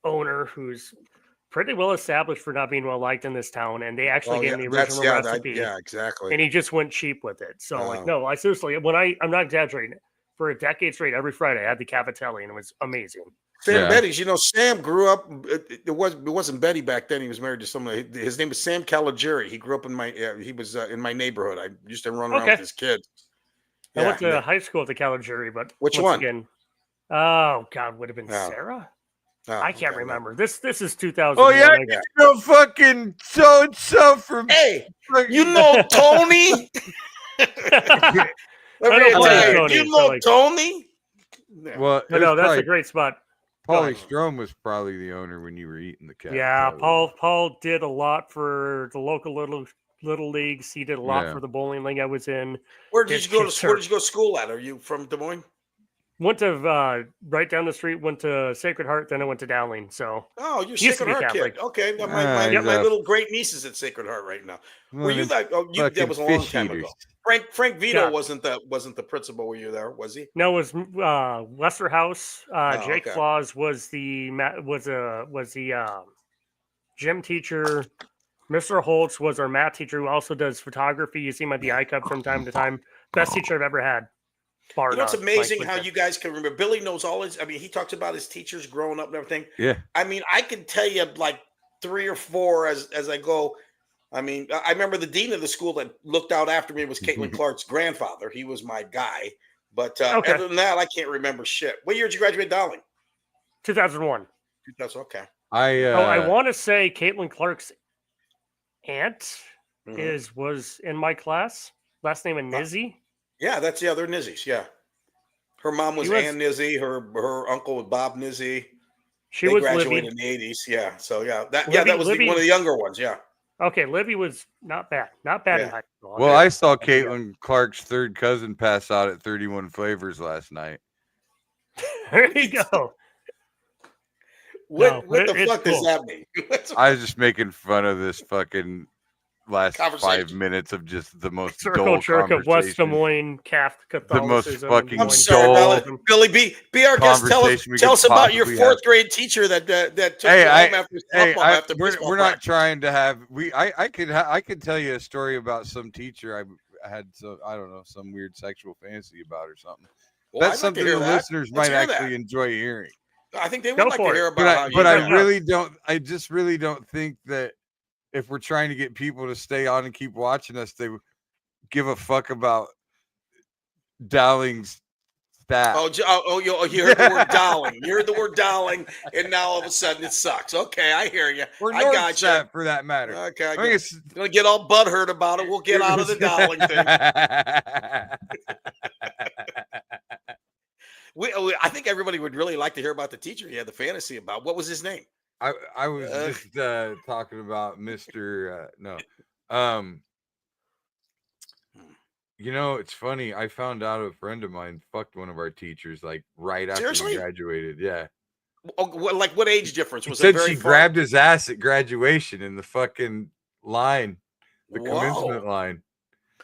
owner who's pretty well established for not being well liked in this town, and they actually gave him the original recipe. Exactly. And he just went cheap with it. So, no, I seriously, I'm not exaggerating. For a decade straight, every Friday, I had the Cavatelli, and it was amazing. Sam Betty's, Sam grew up. It wasn't Betty back then. He was married to someone. His name was Sam Caligiuri. He grew up in my. He was in my neighborhood. I used to run around with his kids. I went to high school at the Caligiuri, but which one? Again, oh God, would have been Sarah. Oh, I can't remember. This is 2000. Oh yeah, you know fucking so and so from. Hey, you know Tony. Tony. Well, no, that's a great spot. Paulie Strom was probably the owner when you were eating the cat. Yeah, Paul did a lot for the local little leagues. He did a lot for the bowling league I was in. Where did you go to school at? Are you from Des Moines? Went to right down the street. Went to Sacred Heart. Then I went to Dowling. So you're Sacred Heart kid. Okay, my little great niece is at Sacred Heart right now. Were you that? That was a long time ago. Frank Vito wasn't the principal. Were you there? Was he? No, it was Westerhouse. Jake Claus was the gym teacher. Mr. Holtz was our math teacher who also does photography. You see him at the iCup from time to time. Best teacher I've ever had. It's amazing how you guys can remember. Billy knows all his. I mean, he talks about his teachers growing up and everything. Yeah. I mean, I can tell you like 3 or 4 as I go. I mean, I remember the dean of the school that looked out after me was Caitlin Clark's grandfather. He was my guy. But other than that, I can't remember shit. What year did you graduate, Dowling? 2001. 2000. Okay. I want to say Caitlin Clark's aunt was in my class. Last name of Nizzy. Yeah, they're Nizzies. Yeah, her mom was Ann Nizzy. Her uncle was Bob Nizzy. They graduated in the 80s. Yeah, so that was one of the younger ones. Yeah. Okay, Libby was not bad. Not bad in high school. Well, I saw Caitlin Clark's third cousin pass out at 31 Flavors last night. There you go. What the fuck does that mean? I was just making fun of this fucking last 5 minutes of just the most circle jerk of West Des Moines calf Catholicism. The most fucking I'm sorry, Billy. Be our guest. Tell us about your 4th grade teacher that took you home after we're not trying to have I could tell you a story about some teacher I had I don't know, some weird sexual fantasy about or something. Well, that's something the listeners might actually enjoy hearing. I think they would like to hear about but I just really don't think that if we're trying to get people to stay on and keep watching us, they give a fuck about Dowling's stats. You heard the word Dowling. You heard the word Dowling, and now all of a sudden it sucks. Okay, I hear you. I got you. For that matter. Okay, I'm going to get all butthurt about it. We'll get out of the Dowling thing. I think everybody would really like to hear about the teacher you had the fantasy about. What was his name? I was just talking about Mr. It's funny. I found out a friend of mine fucked one of our teachers like right after we graduated. Yeah. Like what age difference was it? Said she grabbed his ass at graduation in the fucking line. the commencement line.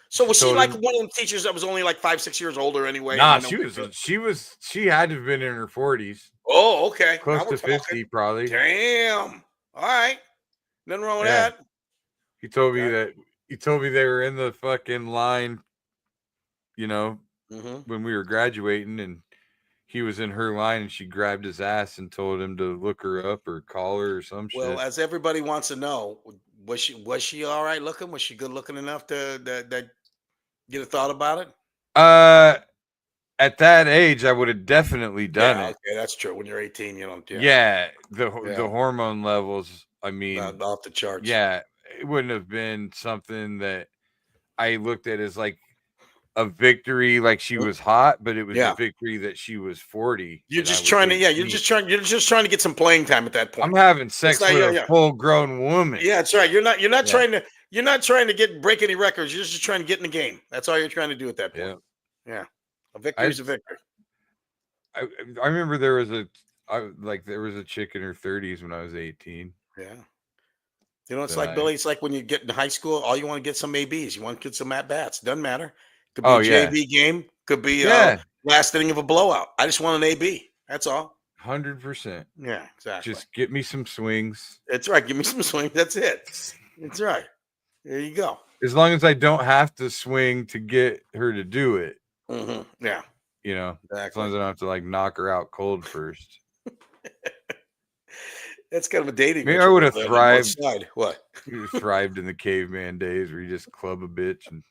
So was she like one of the teachers that was only like 5-6 years older anyway? Nah, she had to have been in her 40s. Oh, okay. Close to 50, probably. Damn. All right. Nothing wrong with that. He told me they were in the fucking line, when we were graduating, and he was in her line, and she grabbed his ass and told him to look her up or call her or some shit. Well, as everybody wants to know, was she all right looking? Was she good looking enough to get a thought about it? At that age, I would have definitely done it. Okay, that's true. When you're 18, you don't. Yeah, the hormone levels. I mean, off the charts. Yeah, it wouldn't have been something that I looked at as like a victory, like she was hot, but it was a victory that she was 40. You're just trying to, you're just trying to get some playing time at that point. I'm having sex with a full-grown woman. Yeah, that's right. You're not trying to break any records. You're just trying to get in the game. That's all you're trying to do at that point. Yeah. A victory is a victory. I remember there was a chick in her 30s when I was 18. Yeah. It's like, Billy, it's like when you get in high school, all you want to get some ABs. You want to get some at-bats. Doesn't matter. Could be a JV game. Could be last inning of a blowout. I just want an AB. That's all. 100%. Yeah, exactly. Just get me some swings. That's right. Give me some swings. That's it. That's right. There you go. As long as I don't have to swing to get her to do it. Mm-hmm. Yeah. Exactly. As long as I don't have to knock her out cold first. That's kind of a dating. Maybe I would have thrived. What? You thrived in the caveman days where you just club a bitch and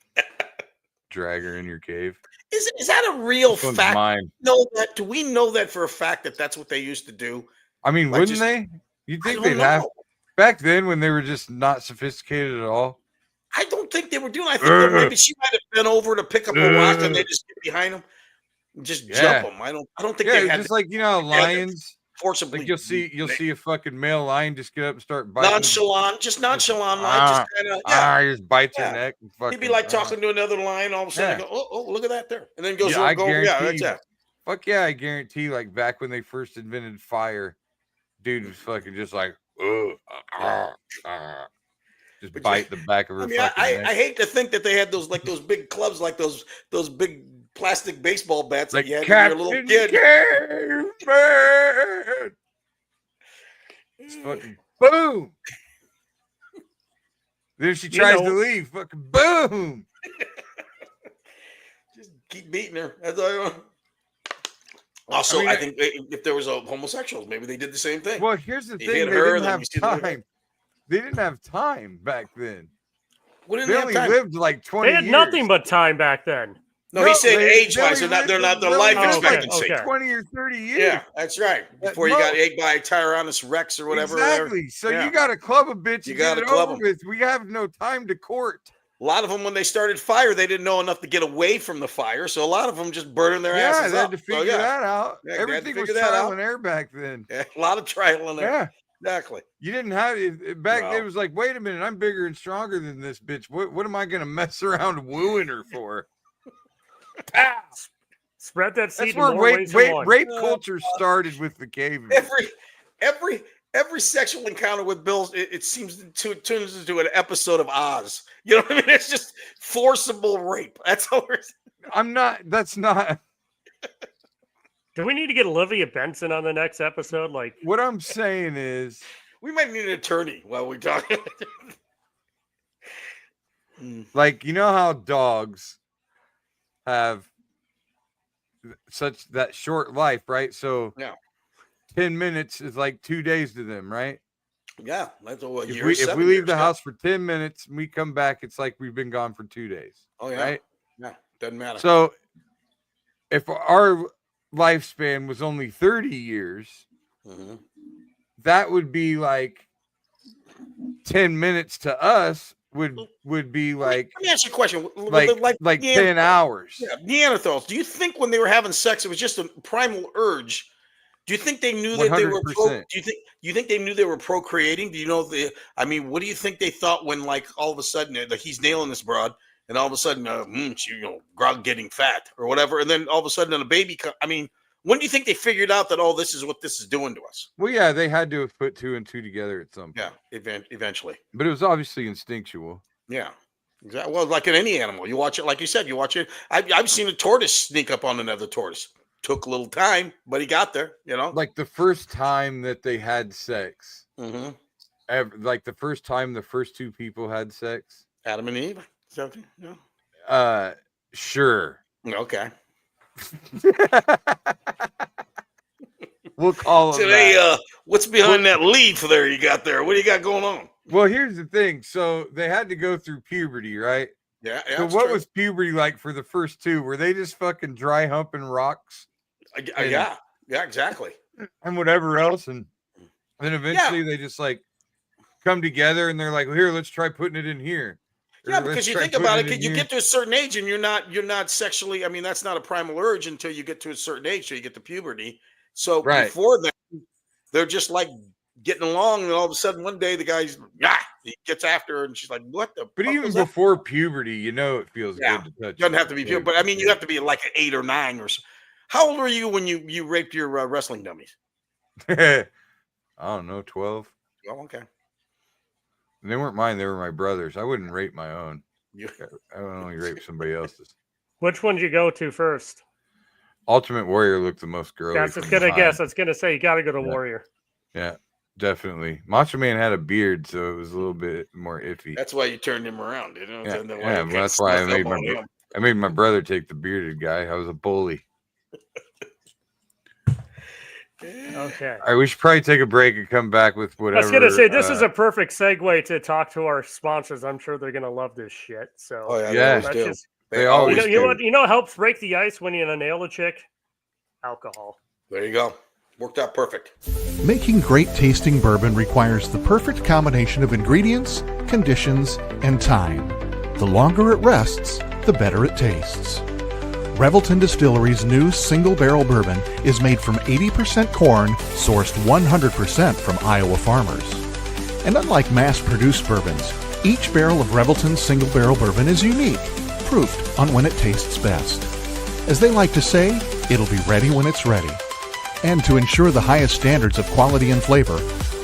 drag her in your cave. Is that a real fact? Mine. Do we know that for a fact that that's what they used to do? I mean, wouldn't they? You'd think they'd have back then when they were just not sophisticated at all. I don't think they were doing. I think that maybe she might have been over to pick up a rock and they just get behind them, and just jump them. I don't think they had just like lions. Forcibly, you'll see a fucking male lion just get up and start biting. Nonchalant, just like just kind of just bites her neck. And fucking, he'd be like talking to another lion. All of a sudden, go, oh, look at that there, and then goes, fuck yeah, I guarantee. Like back when they first invented fire, dude was fucking just like, just bite the back of her. I hate to think that they had those big clubs, like those big plastic baseball bats like that you had when you were a little kid. It's fucking boom. Then she tries to leave. Fucking boom. Just keep beating her. That's all I want. Also, I think if there was a homosexuals, maybe they did the same thing. Well, here's the thing: they didn't have time. They didn't have time back then. They only lived like 20 years. They had nothing but time back then. No, he's saying age-wise, they're not the life expectancy. 20 or 30 years. Yeah, that's right. Before you got ate by a Tyrannus Rex or whatever. Exactly. So you got to club a bitch. You got to club them. We have no time to court. A lot of them, when they started fire, they didn't know enough to get away from the fire. So a lot of them just burning their asses they had to figure that out. Everything was trial and error back then. Yeah, a lot of trial and error. Yeah. Exactly. You didn't have it back then. It was like, wait a minute, I'm bigger and stronger than this bitch. What am I going to mess around wooing her for? Spread that seed. That's where rape culture started with the caveman. Every sexual encounter with Bill, it seems to turns into an episode of Oz. You know what I mean? It's just forcible rape. That's all. That's not. Do we need to get Olivia Benson on the next episode? Like, what I'm saying is, we might need an attorney while we talk. Like, you know how dogs have such that short life, right? So 10 minutes is like 2 days to them, right? Yeah, that's what. If we leave the house for 10 minutes and we come back, it's like we've been gone for 2 days. Oh yeah, right? Yeah, doesn't matter. So if our lifespan was only 30 years, that would be like 10 minutes to us. Would be like. Let me ask you a question. Like 10 hours. Yeah, Neanderthals. Do you think when they were having sex, it was just a primal urge? Do you think they knew that they were? Do you think they knew they were procreating? Do you know what do you think they thought when, like, all of a sudden he's nailing this broad, and all of a sudden, Grog getting fat or whatever, and then all of a sudden, a baby. When do you think they figured out that this is what this is doing to us? Well, yeah, they had to have put 2 and 2 together at some point. Yeah, eventually. But it was obviously instinctual. Yeah. Exactly. Well, like in any animal, you watch it. Like you said, you watch it. I've seen a tortoise sneak up on another tortoise. Took a little time, but he got there. Like the first time that they had sex. Mm-hmm. Like the first time the first two people had sex. Adam and Eve. Sure. Okay. We'll call it. Hey, what's behind that leaf there you got there? What do you got going on? Well, here's the thing. So they had to go through puberty, right? Yeah. So what was puberty like for the first two? Were they just fucking dry humping rocks? Yeah, exactly. And whatever else. And then eventually they just like come together and they're like, well, here, let's try putting it in here. Yeah, because you think about it, you get to a certain age and you're not sexually, I mean, that's not a primal urge until you get to a certain age, so you get to puberty. So before that, they're just like getting along, and all of a sudden one day the guy's he gets after her and she's like, what the But even before puberty, it feels good to touch. Doesn't have to be puberty, but I mean you have to be like an 8 or 9 or so. How old were you when you raped your wrestling dummies? I don't know, 12. Oh, okay. And they weren't mine, they were my brothers. I wouldn't rape my own. I would only rape somebody else's. Which one did you go to first? Ultimate Warrior looked the most girly. That's what I guess. I was gonna say you got to go to Warrior. Yeah, definitely. Macho Man had a beard, so it was a little bit more iffy. That's why you turned him around, Yeah, well, that's why I made my brother take the bearded guy. I was a bully. Okay. All right, we should probably take a break and come back with whatever. I was gonna say this is a perfect segue to talk to our sponsors. I'm sure they're gonna love this shit. So they always do. You know what helps break the ice when you nail a chick? Alcohol. There you go. Worked out perfect. Making great tasting bourbon requires the perfect combination of ingredients, conditions, and time. The longer it rests, the better it tastes. Revelton Distillery's new single barrel bourbon is made from 80% corn, sourced 100% from Iowa farmers. And unlike mass-produced bourbons, each barrel of Revelton's single barrel bourbon is unique, proofed on when it tastes best. As they like to say, it'll be ready when it's ready. And to ensure the highest standards of quality and flavor,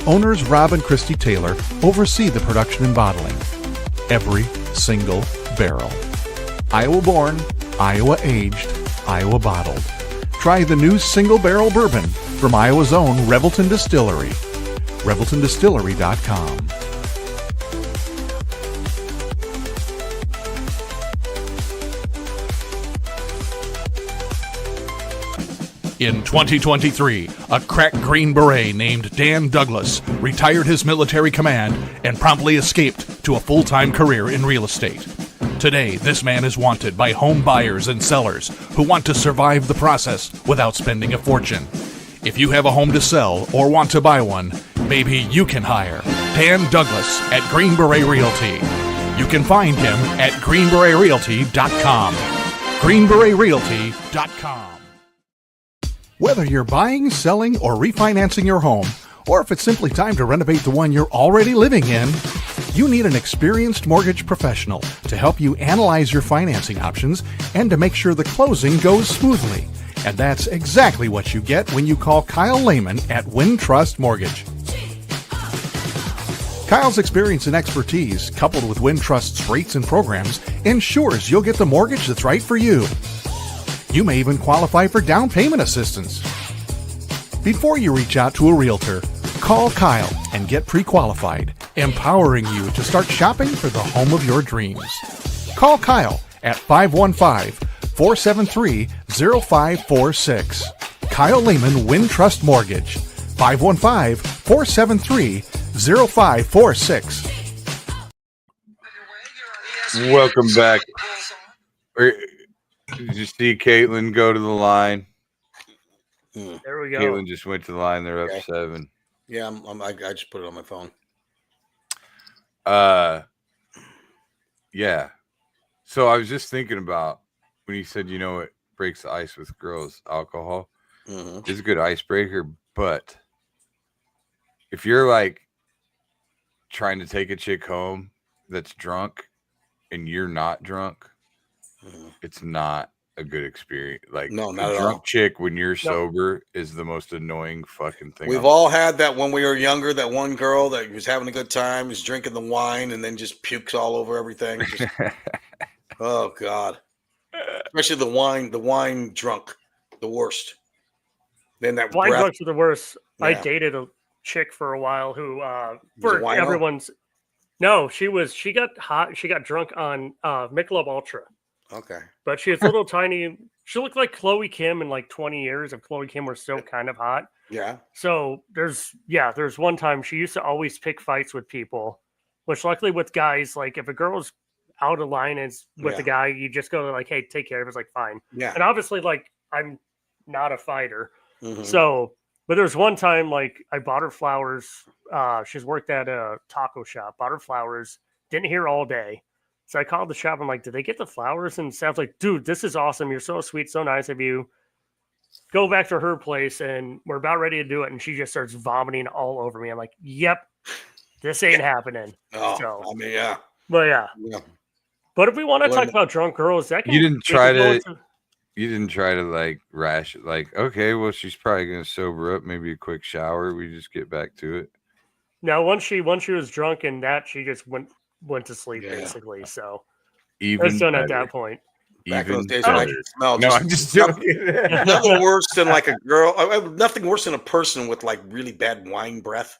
owners Rob and Christy Taylor oversee the production and bottling. Every single barrel. Iowa-born, Iowa-aged, Iowa-bottled. Try the new single barrel bourbon from Iowa's own Revelton Distillery. ReveltonDistillery.com. In 2023, a crack Green Beret named Dan Douglas retired his military command and promptly escaped to a full-time career in real estate. Today, this man is wanted by home buyers and sellers who want to survive the process without spending a fortune. If you have a home to sell or want to buy one, maybe you can hire Dan Douglas at Green Beret Realty. You can find him at greenberetrealty.com. greenberetrealty.com. Whether you're buying, selling, or refinancing your home, or if it's simply time to renovate the one you're already living in, you need an experienced mortgage professional to help you analyze your financing options and to make sure the closing goes smoothly. And that's exactly what you get when you call Kyle Lehman at Wintrust Mortgage. Kyle's experience and expertise, coupled with Wintrust's rates and programs, ensures you'll get the mortgage that's right for you. You may even qualify for down payment assistance. Before you reach out to a realtor, call Kyle and get pre-qualified, empowering you to start shopping for the home of your dreams. Call Kyle at 515-473-0546. Kyle Lehman Wintrust Mortgage, 515-473-0546. Welcome back. Did you see Caitlin go to the line? There we go. Caitlin just went to the line. They're up 7. Yeah, I just put it on my phone. Yeah. So I was just thinking about when you said, it breaks the ice with girls, alcohol. Mm-hmm. It's a good icebreaker, but if you're like trying to take a chick home that's drunk and you're not drunk, it's not a good experience. Like No, a not at drunk all. chick when you're sober is the most annoying fucking thing. We've all had that when we were younger. That one girl that was having a good time, was drinking the wine, and then just pukes all over everything. Just, oh God! Especially the wine drunk, the worst. Then that wine breath. drunks are the worst. Yeah. I dated a chick for a while who, Was a for wino? everyone's. No, she got hot. She got drunk on Michelob Ultra. Okay. But she was a little tiny. She looked like Chloe Kim in like 20 years if Chloe Kim were still kind of hot. Yeah. So there's one time she used to always pick fights with people, which luckily with guys, like if a girl's out of line is with a guy, you just go like, hey, take care of it. It's like, fine. Yeah. And obviously, like, I'm not a fighter. Mhm. So, but there's one time, like, I bought her flowers. She's worked at a taco shop, bought her flowers, didn't hear all day. So I called the shop. I'm like, did they get the flowers? And Sam's like, dude, this is awesome. You're so sweet, so nice of you. Go back to her place, and we're about ready to do it. And she just starts vomiting all over me. I'm like, yep, this ain't happening. Oh, So, I mean, yeah. but yeah. But if we want to talk about drunk girls, that can You didn't try go to. into- You didn't try to like rash it. Like, okay, well, she's probably gonna sober up. Maybe a quick shower. We just get back to it. No, once she was drunk and that, she just went to sleep basically. So Even it's done at better. that point. Back in Even those days, I better. could smell. No, I'm just joking. Nothing worse than like a girl. Nothing worse than a person with like really bad wine breath.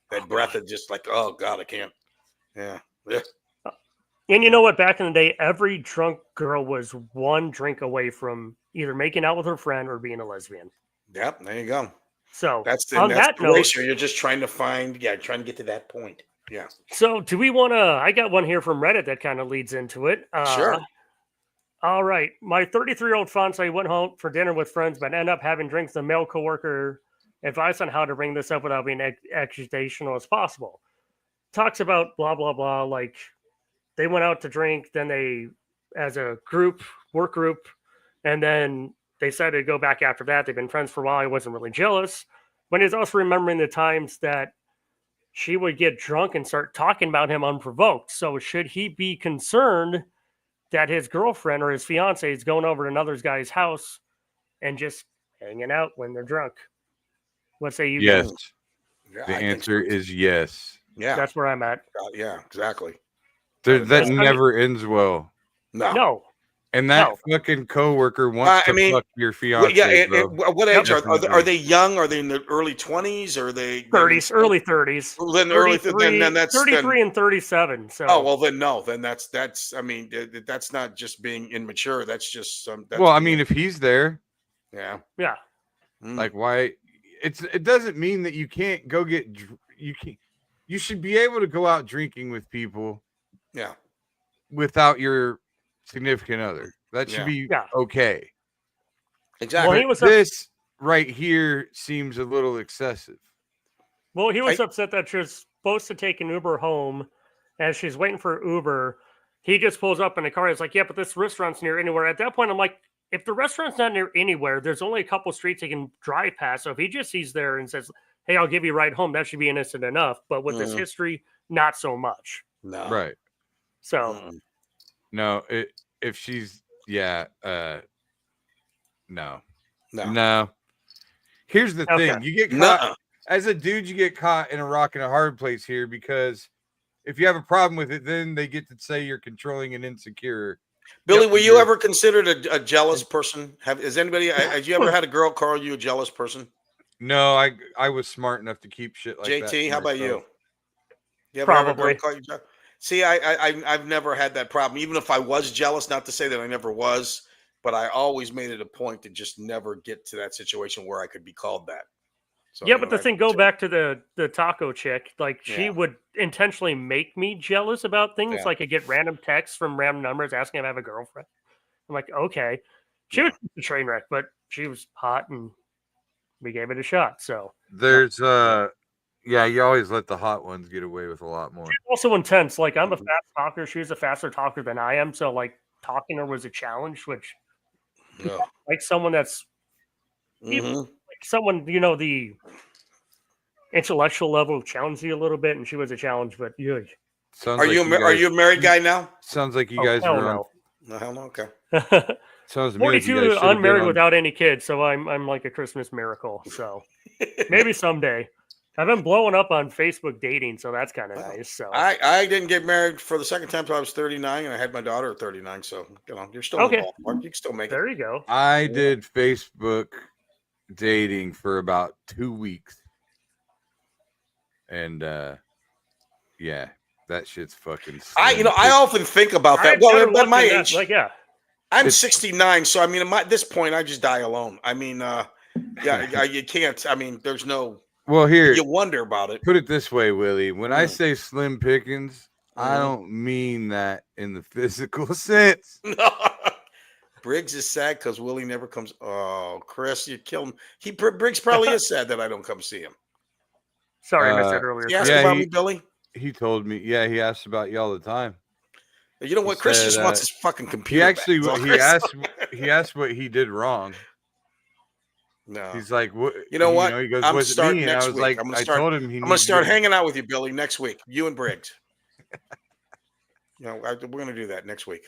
That breath is just like, oh God, I can't. Yeah. And you know what? Back in the day, every drunk girl was one drink away from either making out with her friend or being a lesbian. Yep. There you go. So That's on that the note, ratio. You're just trying to find, trying to get to that point. Yeah. So do we want to? I got one here from Reddit that kind of leads into it. Sure. All right. My 33-year-old fiance went home for dinner with friends, but ended up having drinks. The male coworker advice on how to bring this up without being accusational as possible. Talks about blah blah blah. Like they went out to drink, then they, as a group, work group, and then they decided to go back after that. They've been friends for a while. I wasn't really jealous, but he's also remembering the times that she would get drunk and start talking about him unprovoked. So should he be concerned that his girlfriend or his fiance is going over to another guy's house and just hanging out when they're drunk? What say you Yes. guys? Yeah, The I think answer so. is yes. Yeah. That's where I'm at. Yeah, exactly. That never ends well. No. And that fucking coworker wants to fuck your fiance. What age are they young? Are they in the early 20s? Or are they 30s, early 30s? Well, then that's 33 and 37. So then no, then that's I mean that's not just being immature. That's just I mean, if he's there, yeah. Like why? It doesn't mean that you can't go get you should be able to go out drinking with people. Yeah. Without your significant other. That should be okay. Exactly. Well, this right here seems a little excessive. Well, he was upset that she was supposed to take an Uber home. As she's waiting for Uber, he just pulls up in a car. He's like, yeah, but this restaurant's near anywhere. At that point, I'm like, if the restaurant's not near anywhere, there's only a couple streets he can drive past. So if he just sees there and says, hey, I'll give you a ride home, that should be innocent enough. But with this history, not so much. No. Right. So no, if she's no. Here's the thing: you get caught as a dude. You get caught in a rock and a hard place here because if you have a problem with it, then they get to say you're controlling and insecure. Billy, were you ever considered a jealous person? Has you ever had a girl call you a jealous person? No, I was smart enough to keep shit like that. JT, how about you? You ever Probably. have a girl call you jealous? See, I've never had that problem. Even if I was jealous, not to say that I never was, but I always made it a point to just never get to that situation where I could be called that. So, but the thing, go back to the taco chick. Like she would intentionally make me jealous about things. Yeah. Like I get random texts from random numbers asking if I have a girlfriend. I'm like, okay. She was a train wreck, but she was hot and we gave it a shot. So there's you always let the hot ones get away with a lot more. She's also intense. Like I'm a fast talker. She was a faster talker than I am. So like talking to her was a challenge, which like someone that's like someone, the intellectual level challenged you a little bit, and she was a challenge, but are you a married guy now? Sounds like you guys are No, hell no. Okay. Sounds to me like you 42, guys should have been unmarried on- without any kids, so I'm like a Christmas miracle. So maybe someday. I've been blowing up on Facebook dating, so that's kind of nice. So I didn't get married for the second time until I was 39, and I had my daughter at 39. So you're still Okay. involved. Mark. You can still make it. there you go. I did Facebook dating for about 2 weeks. And yeah, that shit's fucking I slim. often think about that. I've Well, never at looked my at that, age, like yeah. I'm 69, so I mean, at this point, I just die alone. I mean, yeah, you can't. I mean, there's no. Well, here, You wonder about it. put it this way, Willie. When I Mm. say slim pickings, I don't mean that in the physical sense. Briggs is sad because Willie never comes. Oh, Chris, you killed him. Briggs probably is sad that I don't come see him. Sorry, I missed that earlier. He asked Yeah, about he- me, Billy. He told me, yeah, he asks about you all the time. You know what? He Chris said, just wants his fucking He computer. actually back. That's all he Chris- asked what he did wrong. No. He's like, what? You know what? He goes, I'm was it starting me? And I next was week. like, I'm gonna I start- told him I'm going to start hanging out with you, Billy, next week. You and Briggs. We're going to do that next week.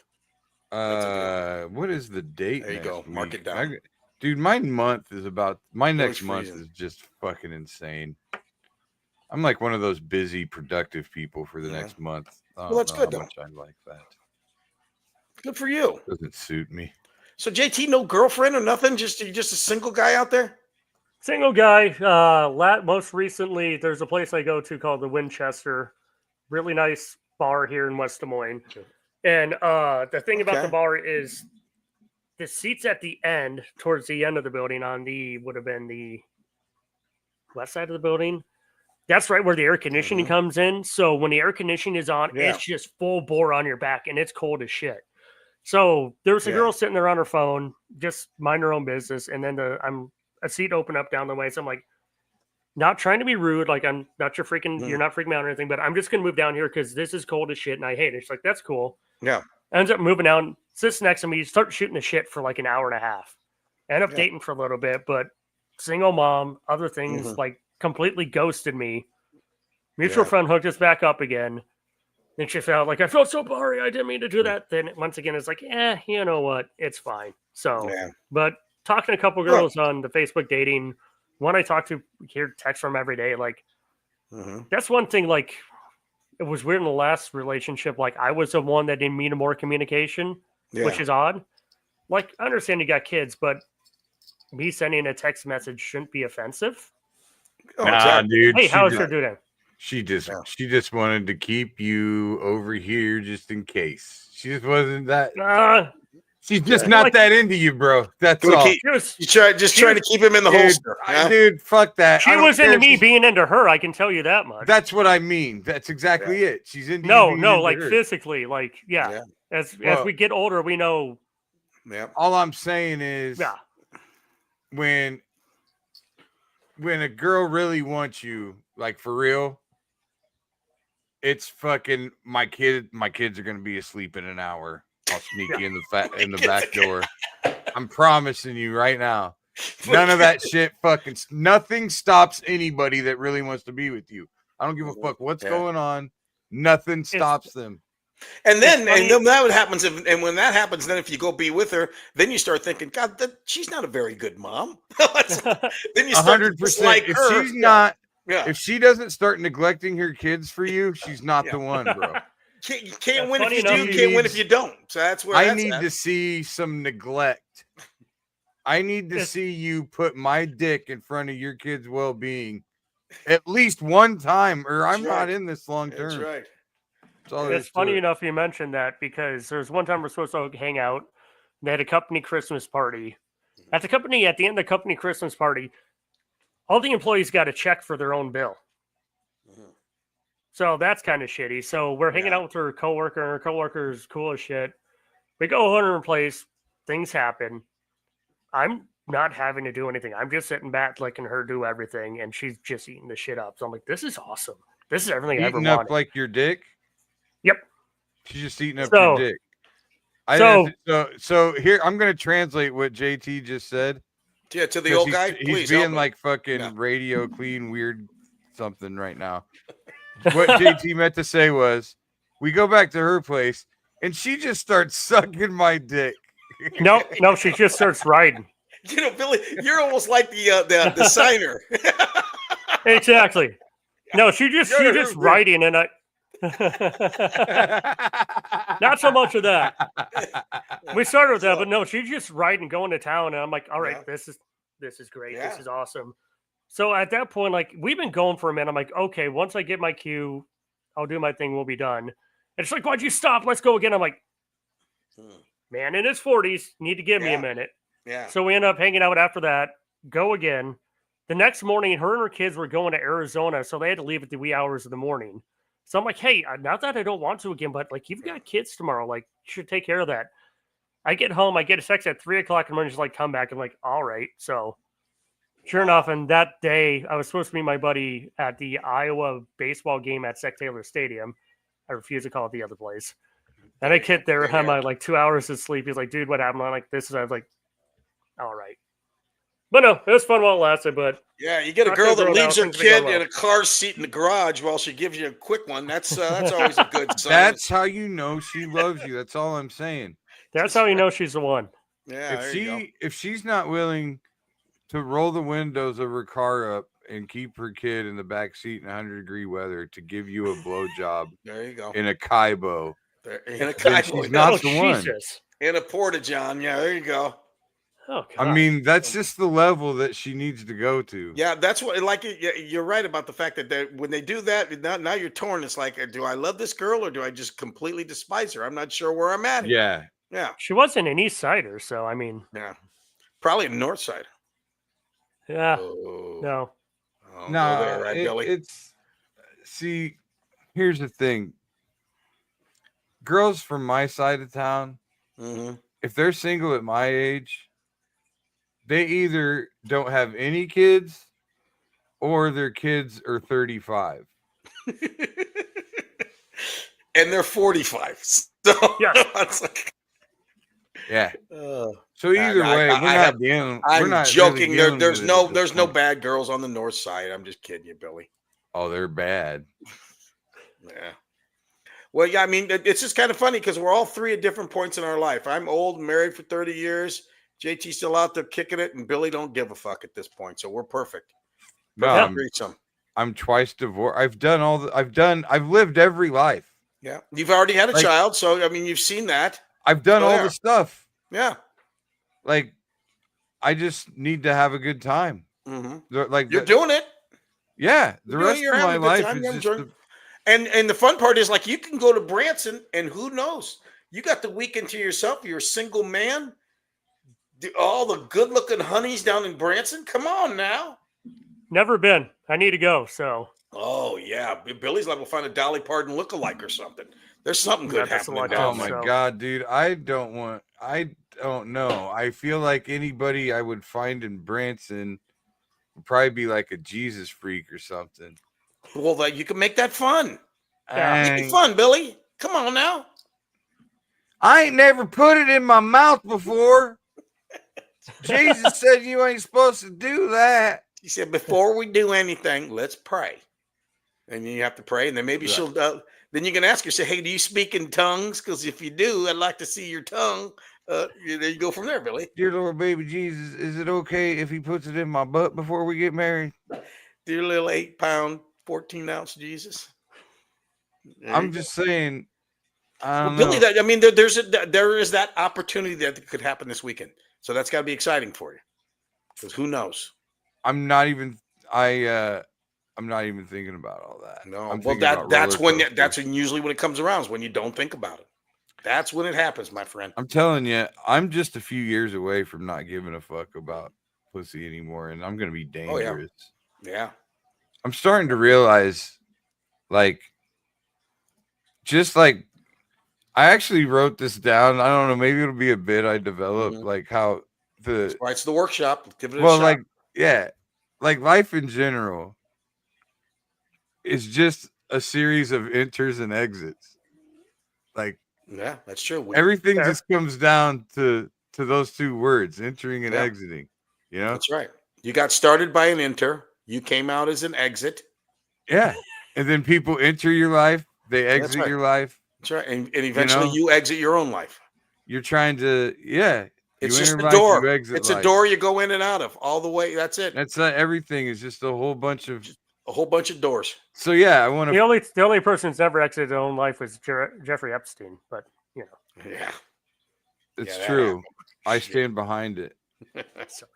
What is the date? There you next go. Mark week? it down. Dude, my month is about my next month freezing. is just fucking insane. I'm like one of those busy, productive people for the Yeah. next month. I Well, that's don't know good, how much I like that. Good for you. Doesn't suit me. So, JT, no girlfriend or nothing? You're just a single guy out there? Single guy. Most recently, there's a place I go to called the Winchester. Really nice bar here in West Des Moines. And the thing about the bar is the seats at the end, towards the end of the building, would have been the west side of the building. That's right where the air conditioning comes in. So when the air conditioning is on, it's just full bore on your back, and it's cold as shit. So there was a girl sitting there on her phone, just mind her own business, and then a seat opened up down the way. So I'm like, not trying to be rude, like I'm not your freaking, you're not freaking me out or anything, but I'm just gonna move down here because this is cold as shit and I hate it. She's like, that's cool. Yeah. Ends up moving down, sits next to me, start shooting the shit for like an hour and a half. End up dating for a little bit, but single mom, other things, like completely ghosted me. Mutual friend hooked us back up again. Then she felt like, I felt so sorry, I didn't mean to do that. Then once again, it's like, you know what? It's fine. So, but talking to a couple girls on the Facebook dating, one I talk to, hear text from every day. Like, that's one thing. Like, it was weird in the last relationship. Like, I was the one that didn't need more communication, which is odd. Like, I understand you got kids, but me sending a text message shouldn't be offensive. Nah, dude. Hey, how's your dude? She just wanted to keep you over here just in case. She just wasn't that. She's just not that into you, bro. That's all. Trying to keep him in the holster. Dude, fuck that. She was into me being into her. I can tell you that much. That's what I mean. That's exactly it. She's into no, you like her. physically, like As we get older, we know. Yeah. All I'm saying is, when a girl really wants you, like for real, it's fucking my kids are gonna be asleep in an hour. I'll sneak you in the back door. I'm promising you right now. None of that shit fucking nothing stops anybody that really wants to be with you. I don't give a fuck what's going on. Nothing stops them. And then that happens. And when that happens, then if you go be with her, then you start thinking, God, she's not a very good mom. Then you start 100%. like If her. she's not, if she doesn't start neglecting her kids for you, she's not the one, bro. You can't win if you do. You can't win if you don't. So that's where I need to see some neglect. I need to see you put my dick in front of your kids' well-being at least one time, or I'm not in this long term. That's right. It's funny enough you mentioned that because there's one time we're supposed to hang out. They had a company Christmas party. At the end of the company Christmas party, all the employees got a check for their own bill. So that's kind of shitty. So we're hanging out with her coworker, and her coworker's cool as shit. We go on her place. Things happen. I'm not having to do anything. I'm just sitting back letting her do everything, and she's just eating the shit up. So I'm like, this is awesome. This is everything I ever Eating up wanted. like your dick? Yep. She's just eating up your dick. So here, I'm going to translate what JT just said. Yeah, to the old guy. He's being like fucking radio clean, weird something right now. What JT meant to say was, we go back to her place, and she just starts sucking my dick. No, she just starts riding. You know, Billy, you're almost like the signer. Exactly. No, she just riding, and I. Not so much of that. We started with that, but no, she's just riding, going to town, and I'm like, all right, this is great. Yeah. This is awesome. So at that point, like, we've been going for a minute. I'm like, okay, once I get my cue, I'll do my thing. We'll be done. And she's like, why'd you stop? Let's go again. I'm like, man in his 40s, need to give me a minute. Yeah. So we end up hanging out after that, go again. The next morning, her and her kids were going to Arizona, so they had to leave at the wee hours of the morning. So I'm like, hey, not that I don't want to again, but like, you've got kids tomorrow. Like, you should take care of that. I get home, I get a text at 3 o'clock in the morning. She's like, come back. I'm like, all right. So sure enough, and that day, I was supposed to meet my buddy at the Iowa baseball game at Sec Taylor Stadium. I refuse to call it the other place. And I get there, had my like 2 hours of sleep. He's like, dude, what happened? I'm like, this is, I was like, all right. But no, it was fun while it lasted. But yeah, you get a girl that leaves her kid in a car seat in the garage while she gives you a quick one. That's always a good sign. That's how you know she loves you. That's all I'm saying. That's how you know she's the one. Yeah, if she's not willing to roll the windows of her car up and keep her kid in the back seat in 100-degree weather to give you a blowjob, there you go, in a Kaibo, in a Kaibo, she's not the one. In a Porta-John, yeah, there you go. Oh, I mean, that's just the level that she needs to go to. Yeah, that's what. Like, you're right about the fact that when they do that, now you're torn. It's like, do I love this girl or do I just completely despise her? I'm not sure where I'm at. Yeah. She wasn't an East Sider, so I mean, probably a North Side. Yeah. Oh. No. Oh, no, there, right, Billy? See, here's the thing. Girls from my side of town, if they're single at my age, they either don't have any kids or their kids are 35. And they're 45. So it's like, yeah. So either way, I'm not joking. Really there's no bad girls on the north side. I'm just kidding you, Billy. Oh, they're bad. Yeah. Well, yeah, I mean, it's just kind of funny because we're all three at different points in our life. I'm old, married for 30 years. JT's still out there kicking it, and Billy don't give a fuck at this point. So we're perfect. I'm twice divorced. I've lived every life. Yeah. You've already had a child. So, I mean, you've seen that. I've done all the stuff. Yeah. Like, I just need to have a good time. Like, you're doing it. Yeah. The rest of my life is just and the fun part is, like, you can go to Branson and who knows? You got the weekend to yourself. You're a single man. All the good-looking honeys down in Branson. Come on now. Never been. I need to go. So. Oh yeah, Billy's like, we'll find a Dolly Parton lookalike or something. There's something good happening. Oh my God, dude! I don't know. I feel like anybody I would find in Branson would probably be like a Jesus freak or something. Well, you can make that fun. Make it fun, Billy. Come on now. I ain't never put it in my mouth before. Jesus said you ain't supposed to do that. He said, before we do anything, let's pray. And you have to pray, and then maybe she'll. Then you can ask her, say, "Hey, do you speak in tongues? Because if you do, I'd like to see your tongue." There you go from there, Billy. Dear Lord, baby Jesus, is it okay if he puts it in my butt before we get married? Dear little 8-pound, 14-ounce Jesus. I'm just saying. Billy, I mean, there is that opportunity that could happen this weekend, so that's got to be exciting for you. Because who knows? I'm not even thinking about all that. No, well, that's when usually when it comes around is when you don't think about it. That's when it happens, my friend. I'm telling you, I'm just a few years away from not giving a fuck about pussy anymore, and I'm gonna be dangerous. Oh, yeah. I'm starting to realize, I actually wrote this down. I don't know, maybe it'll be a bit I developed, like how that's why it's the workshop. Give it a shot. Life in general is just a series of enters and exits. Yeah, that's true. Everything just comes down to those two words, entering and exiting. You know, that's right. You got started by an enter. You came out as an exit. Yeah, and then people enter your life. They exit your life. That's right. And eventually you exit your own life. You're trying to, It's you just enter a life, door. you exit It's life. a door you go in and out of all the way. That's it. That's everything is just a whole bunch of doors. So I want to. The only person who's ever exited their own life was Jeffrey Epstein, but Yeah, it's true. I stand behind it. Sorry.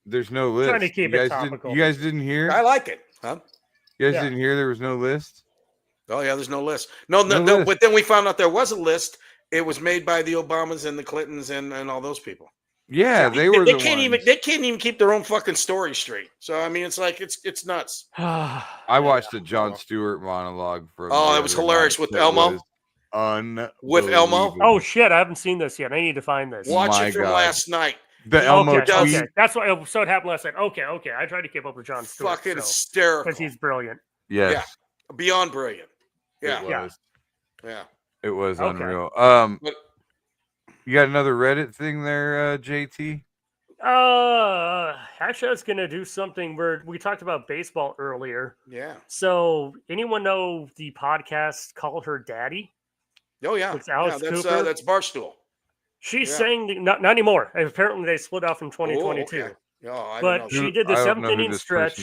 There's no list. Trying to keep it topical. You guys didn't hear? I like it, huh? You guys didn't hear there was no list? Oh yeah, there's no list. No list. But then we found out there was a list. It was made by the Obamas and the Clintons and all those people. Yeah, they were. They can't even keep their own fucking story straight. So I mean, it's like it's nuts. I watched a Jon Stewart monologue from. Oh, it was hilarious with Elmo. With Elmo. Oh shit! I haven't seen this yet. I need to find this. Watch it from last night. The Elmo tweet. Okay. That's what. So it happened last night. Okay. I tried to keep up with Jon Stewart. Fucking hysterical. Because he's brilliant. Yes. Yeah. Beyond brilliant. Yeah. It was Okay. unreal. You got another Reddit thing there, JT? Actually, I was gonna do something where we talked about baseball earlier. Yeah. So, anyone know the podcast Call Her Daddy? Oh yeah. It's Alex Cooper. That's Barstool. She's saying not anymore. Apparently, they split off in 2022. Okay. Oh, but she did the 7th inning stretch.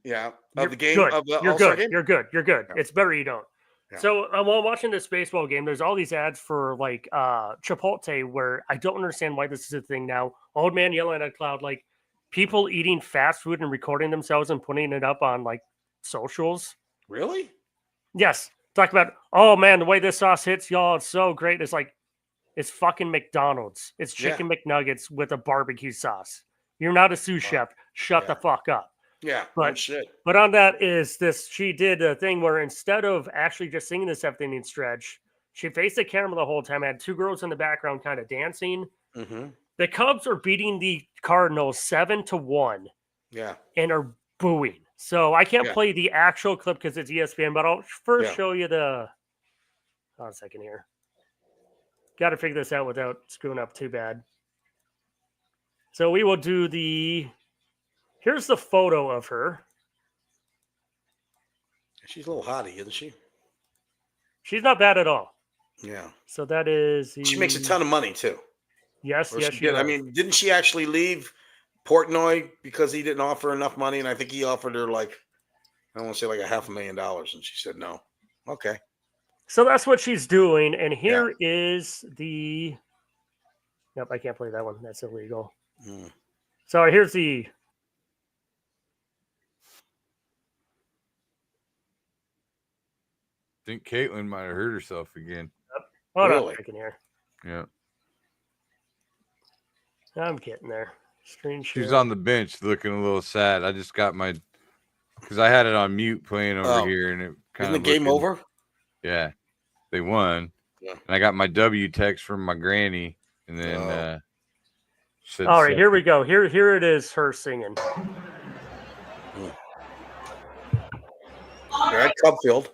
Yeah. Of the game good. of the You're All-Star good. game? You're good. You're good. Yeah. It's better you don't. Yeah. So while watching this baseball game, there's all these ads for like Chipotle where I don't understand why this is a thing now. Old man yelling at a cloud, like people eating fast food and recording themselves and putting it up on like socials. Really? Yes. Talk about, oh man, the way this sauce hits, y'all, it's so great. It's like, it's fucking McDonald's. It's chicken McNuggets with a barbecue sauce. You're not a sous chef. Shut the fuck up. Yeah, but shit. But on that is this, she did a thing where instead of actually just singing the 7th inning stretch, she faced the camera the whole time, had 2 girls in the background kind of dancing. Mm-hmm. The Cubs are beating the Cardinals 7-1. Yeah. And are booing. So I can't play the actual clip because it's ESPN, but I'll first show you the. Hold on a second here. Got to figure this out without screwing up too bad. So we will do the. Here's the photo of her. She's a little hottie, isn't she? She's not bad at all. Yeah. So that is. She makes a ton of money too. Yes, Or yes, she did. I mean, didn't she actually leave Portnoy because he didn't offer enough money? And I think he offered her like, I want to say like $500,000, and she said no. Okay. So that's what she's doing, and here is the. Nope, I can't play that one. That's illegal. So here's the. I think Caitlin might have hurt herself again. Hold on a second here. Yeah. I'm getting there. Screen share. She's on the bench looking a little sad. I just got my, because I had it on mute playing over here, and it kind of. Isn't the game over? Yeah, they won. Yeah. And I got my W text from my granny, and then. All right, here we go. Here it is. Her singing. All right, Cubfield.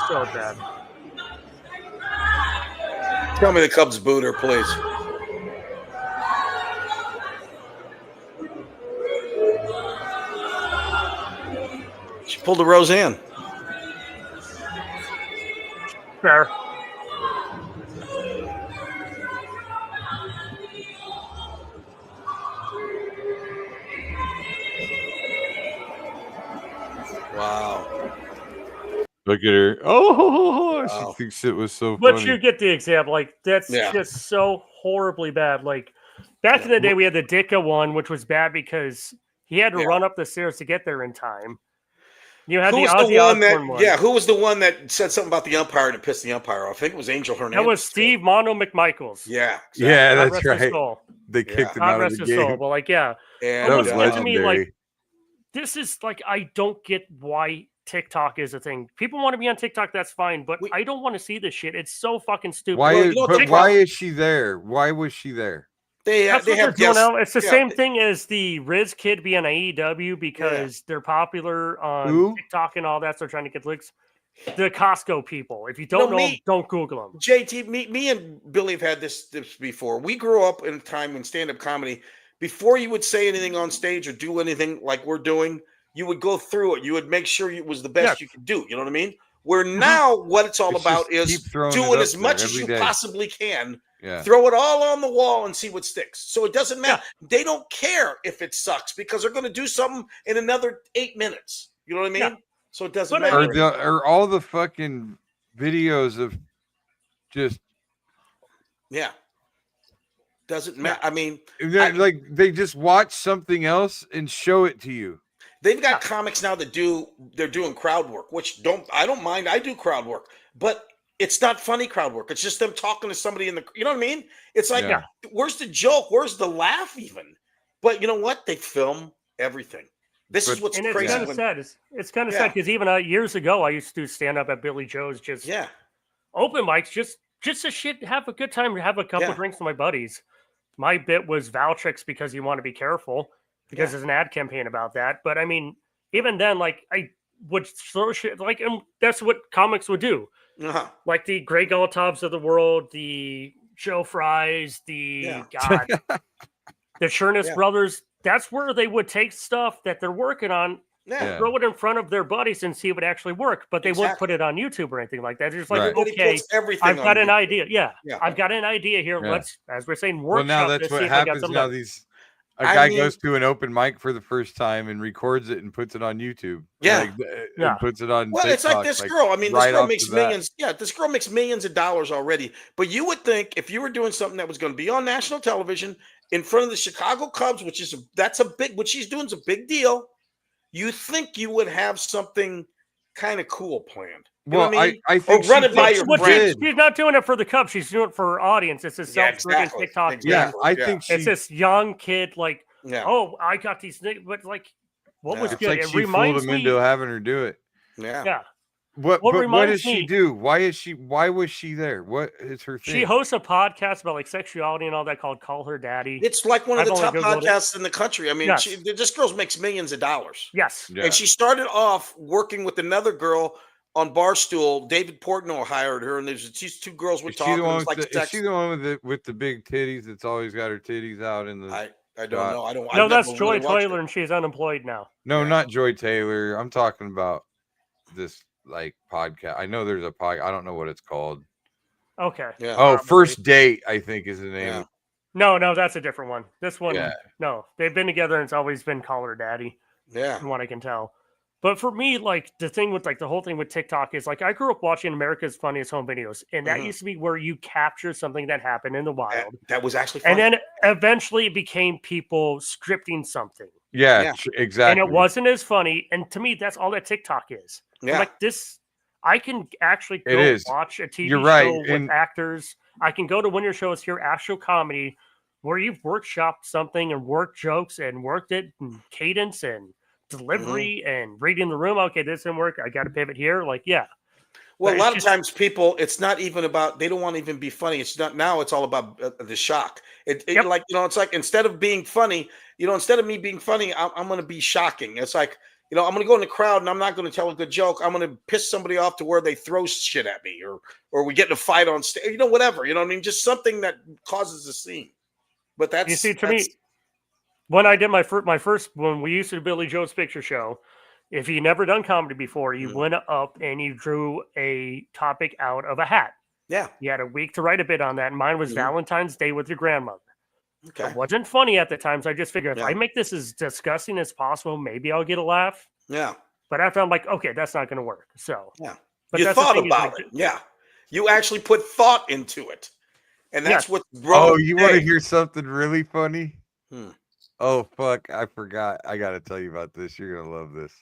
So bad. Tell me the Cubs booed her, please. She pulled a Roseanne. Fair. Wow. Look at her. Oh, wow. She thinks it was so funny. But you get the example. Like, that's just so horribly bad. Like, back in the day, we had the Dicka one, which was bad because he had to run up the stairs to get there in time. You had the Ozzy Osbourne one. Yeah, who was the one that said something about the umpire and it pissed the umpire off? I think it was Angel Hernandez. That was Steve Mono McMichaels. Yeah. Exactly. Yeah, that's right. They kicked him out of the game. Soul, but like, that was legendary. To me, like, this is like, I don't get why TikTok is a thing. People want to be on TikTok, that's fine, but I don't want to see this shit. It's so fucking stupid. Why is she there? Why was she there? That's what they're have doing guests. now. It's the same thing as the Riz kid being AEW because they're popular on TikTok and all that. So they're trying to get clicks. The Costco people. If you don't know them, don't Google them. JT, me and Billy have had this before. We grew up in a time in stand-up comedy. Before you would say anything on stage or do anything like we're doing, you would go through it. You would make sure it was the best you could do. You know what I mean? Where now what it's all about is doing as much as you possibly can. Yeah. Throw it all on the wall and see what sticks. So it doesn't matter. Yeah. They don't care if it sucks because they're going to do something in another 8 minutes. You know what I mean? Yeah. So it doesn't matter. Or all the fucking videos of just. Yeah. Doesn't matter. I mean, like they just watch something else and show it to you. They've got comics now that they're doing crowd work, which I don't mind. I do crowd work, but it's not funny crowd work. It's just them talking to somebody in the, you know what I mean? It's like, where's the joke? Where's the laugh even? But you know what? They film everything. This is what's crazy. It's kind of sad. It's kind of sad because even years ago, I used to stand up at Billy Joe's, just open mics, just to have a good time, have a couple drinks with my buddies. My bit was Valtrix because you want to be careful because there's an ad campaign about that. But I mean, even then, like I would throw shit like, and that's what comics would do. Like the Greg Golotovs of the world, the Joe Fries, the Chernus brothers. That's where they would take stuff that they're working on, throw it in front of their buddies and see if it actually worked. But they wouldn't put it on YouTube or anything like that. They're just like, okay, I've got an idea. I've got an idea here. Let's, as we're saying, workshop. Well, now that's what happens now. A guy goes to an open mic for the first time and records it and puts it on YouTube. And puts it on. Well, TikTok, it's like this girl. I mean, this girl makes millions. Yeah, this girl makes millions of dollars already. But you would think if you were doing something that was going to be on national television in front of the Chicago Cubs, which what she's doing is a big deal. You think you would have something kind of cool planned. You know what I mean? I think run it by your friend. She's not doing it for the Cubs. She's doing it for her audience. It's a self-serving TikTok. I think it's this young kid like, oh, I got these niggas, but like, what was good? Like it she reminds fooled him me into having her do it. Yeah. What does she do? Why was she there? What is her thing? She hosts a podcast about like sexuality and all that called Call Her Daddy. It's like one of the top podcasts in the country. I mean, this girl makes millions of dollars. Yes. Yeah. And she started off working with another girl on Barstool. David Portnoy hired her, and these two girls were talking. Is she the one with the big titties that's always got her titties out in the I don't know. No, that's Joy Taylor, and she's unemployed now. No, not Joy Taylor. I'm talking about this like podcast. I know there's a podcast. I don't know what it's called. Okay. Yeah. Oh, First Date, I think is the name. Yeah. No, that's a different one. This one, no, they've been together and it's always been Call Her Daddy. Yeah. From what I can tell. But for me, like the thing with like the whole thing with TikTok is like I grew up watching America's Funniest Home Videos, and that used to be where you capture something that happened in the wild. That was actually funny. And then eventually it became people scripting something. Yeah, exactly. And it wasn't as funny. And to me, that's all that TikTok is. Yeah. Like this, I can actually go watch a TV show with actors. I can go to one of your shows here, actual comedy, where you've workshopped something and worked jokes and worked it and cadence and delivery and reading the room. Okay, this didn't work. I got to pivot here. Like, yeah. Well, a lot of times people, it's not even about, they don't want to even be funny. It's not, now it's all about the shock. Like, you know, it's like, instead of being funny, you know, instead of me being funny, I'm going to be shocking. It's like, you know, I'm going to go in the crowd and I'm not going to tell a good joke. I'm going to piss somebody off to where they throw shit at me or we get in a fight on stage, you know, whatever, you know what I mean? Just something that causes a scene. But that's, you see, to me, when I did my first, when we used to do Billy Joe's picture show, if you never done comedy before, you went up and you drew a topic out of a hat. Yeah. You had a week to write a bit on that. And mine was Valentine's Day with your grandmother. Okay. It wasn't funny at the time, so I just figured if I make this as disgusting as possible, maybe I'll get a laugh. Yeah. But after I'm like, okay, that's not going to work. So yeah, but you thought about it. Yeah, you actually put thought into it, and that's what. Oh, you want to hear something really funny? Oh fuck, I forgot. I got to tell you about this. You're gonna love this.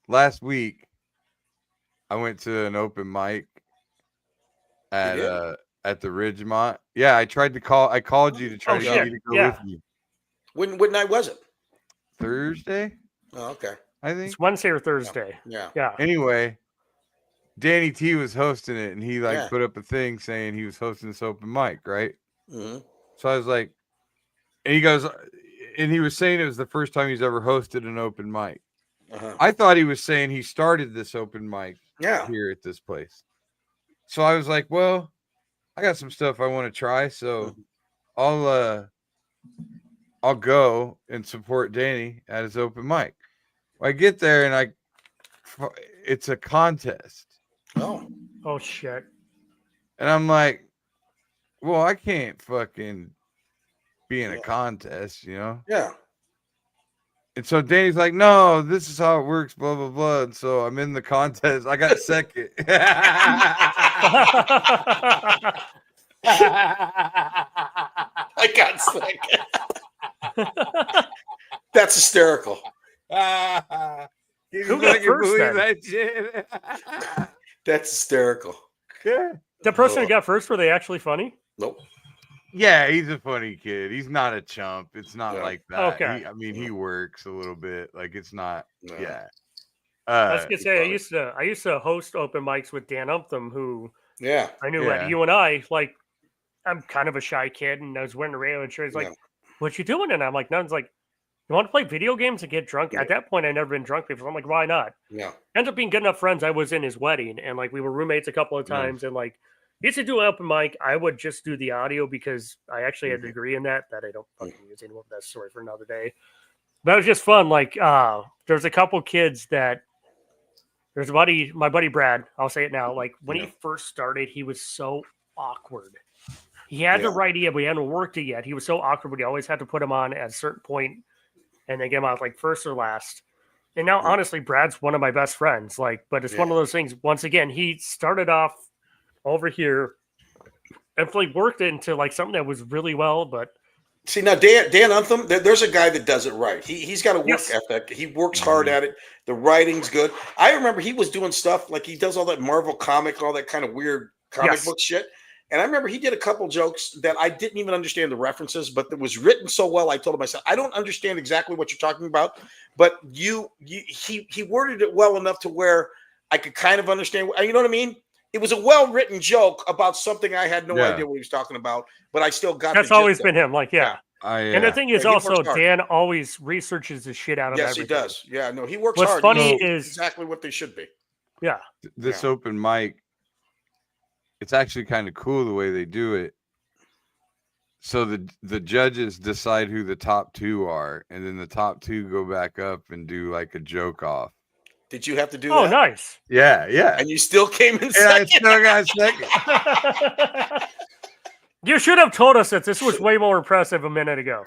Last week, I went to an open mic at the Ridgemont. Yeah, I tried to call. I called you to try to get you to go with me. What night was it? Thursday. Oh, okay. I think it's Wednesday or Thursday. Yeah. Yeah. Anyway, Danny T was hosting it, and he like Yeah. put up a thing saying he was hosting this open mic, right? Mm-hmm. So I was like, and he goes, and he was saying it was the first time he's ever hosted an open mic. Uh-huh. I thought he was saying he started this open mic here at this place. So I was like, well, I got some stuff I want to try, so I'll go and support Danny at his open mic. I get there and it's a contest. Oh shit. And I'm like, well, I can't fucking be in a contest, you know? Yeah. And so Danny's like, no, this is how it works, blah, blah, blah. And so I'm in the contest. I got second. I got second. That's hysterical. Who got first then? That shit? That's hysterical. Yeah. The person who got first, were they actually funny? Nope. Yeah, he's a funny kid. He's not a chump. It's not like that. Okay. He works a little bit. Like it's not. No. Yeah. I was gonna say I used to host open mics with Dan Umtham, who I knew at UNI. Like, I'm kind of a shy kid, and I was wearing a radio shirt. He's like, "What you doing?" And I'm like, "None's like, you want to play video games and get drunk?" At that point, I'd never been drunk before. I'm like, "Why not?" Yeah. Ended up being good enough friends. I was in his wedding, and like we were roommates a couple of times, and like he used to do an open mic. I would just do the audio because I actually had a degree in that I don't fucking use anymore. That's a story for another day. But it was just fun. Like, there's a couple kids that. There's my buddy Brad. I'll say it now. Like when he first started, he was so awkward. He had the right idea, but he hadn't worked it yet. He was so awkward, but he always had to put him on at a certain point, and then get him out like first or last. And now, honestly, Brad's one of my best friends. Like, but it's one of those things. Once again, he started off over here and like worked it into like something that was really well, but. See, now Dan Umtham, there's a guy that does it right. He's got a work ethic. He works hard at it. The writing's good. I remember he was doing stuff like he does all that Marvel comic, all that kind of weird comic book shit. And I remember he did a couple jokes that I didn't even understand the references, but it was written so well. I told him, I said, I don't understand exactly what you're talking about, but he worded it well enough to where I could kind of understand. You know what I mean? It was a well-written joke about something I had no idea what he was talking about, but I still got. That's always been him. Like, and the thing is also Dan always researches the shit out of everything. Yes, he does. Yeah, no, he works What's hard. What's funny is exactly what they should be. Yeah. This open mic, it's actually kind of cool the way they do it. So the judges decide who the top two are, and then the top two go back up and do like a joke off. Did you have to do that? Oh, nice. Yeah. And you still came in second. I still got second. You should have told us that this was way more impressive a minute ago.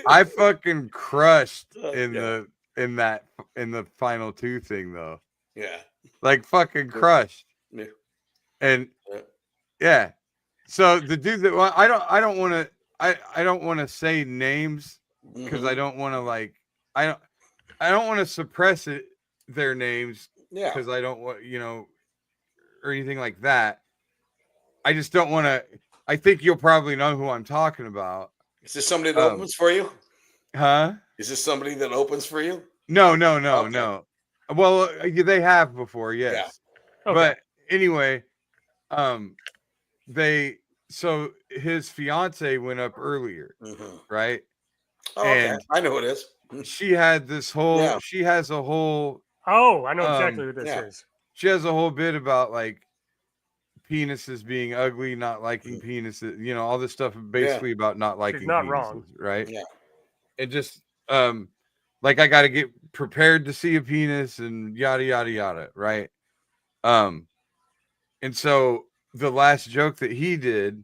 I fucking crushed in the final two thing though. Yeah. Like fucking crushed. Yeah. And so the dude that I don't want to say names because I don't want to like I don't want to suppress their names because I don't want or anything like that. I just don't want to. I think you'll probably know who I'm talking about. Is this somebody that opens for you? Huh? Is this somebody that opens for you? No. Well, they have before, yes. Yeah. Okay. But anyway, so his fiance went up earlier, right? Oh, okay. I know who it is. She had this whole. She has a whole. Oh, I know exactly what this is. She has a whole bit about like penises being ugly, not liking penises, all this stuff basically about not liking. She's not penises, wrong, right? Yeah. And just like I got to get prepared to see a penis and yada yada yada, right? And so the last joke that he did,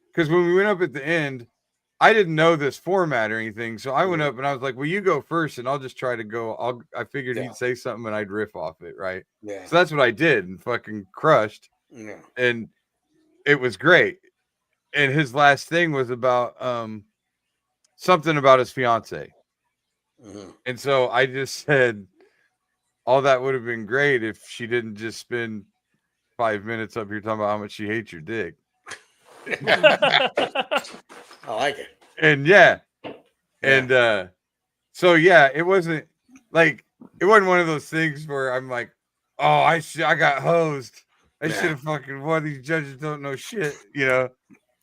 because when we went up at the end, I didn't know this format or anything, so I went up and I was like, "Well, you go first, and I'll just try to go." I figured he'd say something and I'd riff off it, right? Yeah. So that's what I did and fucking crushed. Yeah. And it was great. And his last thing was about something about his fiance. And so I just said, all that would have been great if she didn't just spend 5 minutes up here talking about how much she hates your dick. I like it. And so it wasn't one of those things where I'm like, oh, I got hosed. I should have fucking. Why these judges don't know shit, you know?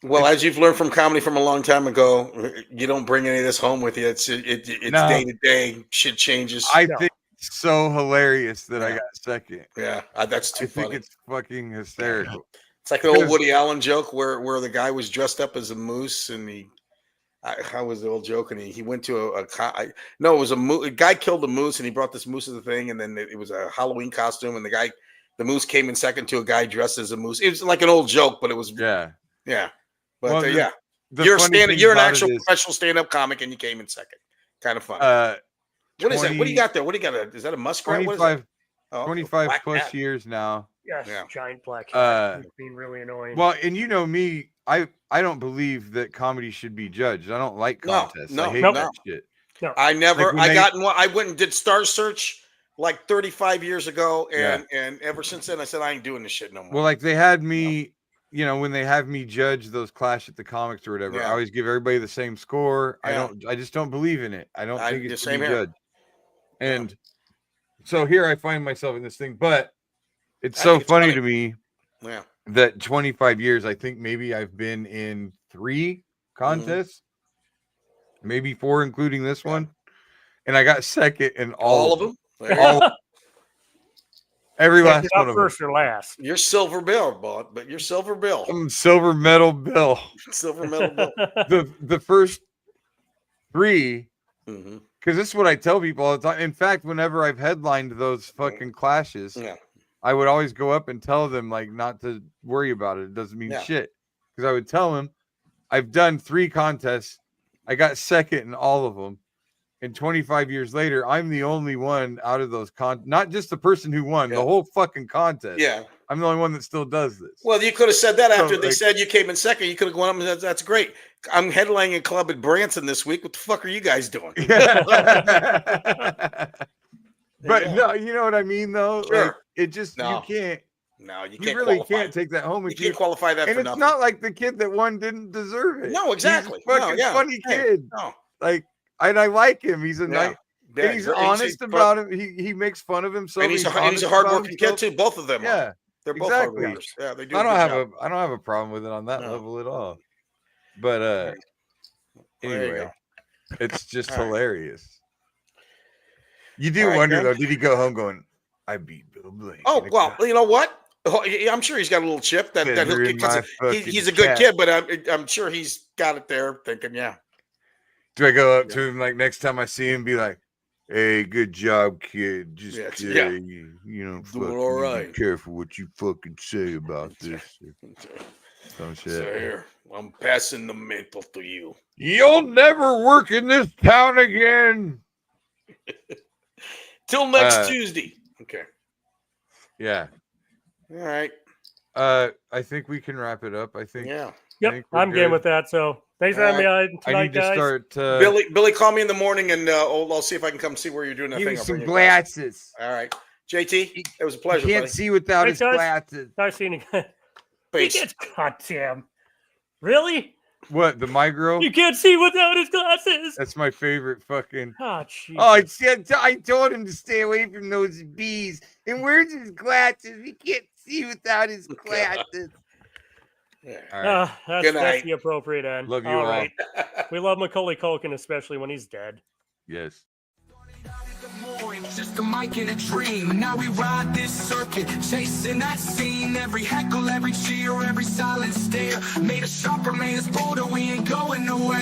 Well, as you've learned from comedy from a long time ago, you don't bring any of this home with you. It's day to day. Shit changes. I think it's so hilarious that I got second. Yeah, that's too funny. I think it's fucking hysterical. It's like the old Woody Allen joke where the guy was dressed up as a moose and how was the old joke? And he went to it was a guy killed a moose and he brought this moose as a thing, and then it was a Halloween costume, and the moose came in second to a guy dressed as a moose. It was like an old joke, but it was yeah. But well, you're an actual professional stand-up comic, and you came in second. Kind of fun. What is that? What do you got there? What do you got? Is that a muskrat? 25 plus years now. Yes, giant black cat. Being really annoying. Well, and you know me, I don't believe that comedy should be judged. I don't like contests. I hate that shit. No. I never. I went and did Star Search like 35 years ago, and ever since then, I said I ain't doing this shit no more. Well, like they had me. You know, when they have me judge those Clash at the Comics or whatever, I always give everybody the same score. I just don't believe in it. I don't think it's the same judged. And so here I find myself in this thing, but it's so funny to me that 25 years, I think maybe I've been in 3 contests, maybe 4, including this one. And I got second in all of them. Every last one of them. First or last. You're silver bill, but you're silver bill. I'm silver medal bill. Silver medal bill. The first 3, because this is what I tell people all the time. In fact, whenever I've headlined those fucking clashes, I would always go up and tell them like not to worry about it. It doesn't mean shit. Because I would tell them I've done 3 contests. I got second in all of them. And 25 years later, I'm the only one out of those not just the person who won the whole fucking contest. Yeah. I'm the only one that still does this. Well, you could have said that after they said you came in second. You could have gone up and said, that's great. I'm headlining a club at Branson this week. What the fuck are you guys doing? But no, you know what I mean, though? Sure. Like, it just, you can't. No, you can't. You really can't take that home with you. You can't qualify that and for it's nothing. not like the kid that won didn't deserve it. No, exactly. He's a fucking funny kid. No. Like, and I like him. He's a nice. And he's honest about it. He makes fun of himself. And he's a hardworking kid too. Both of them. Yeah, they're both hard workers. Yeah, they do. I don't have a problem with it on that level at all. But anyway, it's just hilarious. You do wonder though, did he go home going, I beat Bill Blake? Oh well, you know what? I'm sure he's got a little chip that he's a good kid, but I'm sure he's got it there thinking, Do I go up to him like next time I see him, be like, "Hey, good job, kid. Just you know, doing all right. Be careful what you fucking say about this." Some shit. So here, I'm passing the mantle to you. You'll never work in this town again. Till next Tuesday. Okay. Yeah. All right. I think we can wrap it up. I think. Yeah. Yep. I'm game with that. So thanks for having me on tonight, I need to start. Billy, call me in the morning, and I'll see if I can come see where you're doing that give thing. Me some glasses. All right, JT. It was a pleasure. You can't see without his glasses. Nice seeing you. Goddamn. Really? What, the micro? You can't see without his glasses. That's my favorite fucking. Oh, jeez. Oh, I told him to stay away from those bees. And where's his glasses? He can't see without his glasses. Yeah. All right. That's the appropriate end. Love you all. Right. We love Macaulay Culkin, especially when he's dead. Yes. Just a mic in a dream. Now we ride this circuit, chasing that scene. Every heckle, every cheer, every silent stare. Made us sharper, made us bolder. We ain't going nowhere.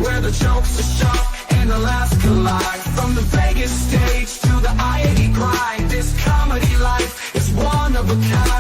Where the jokes are sharp and the laughs collide. From the Vegas stage to the I-80 grind, this comedy life is one of a kind.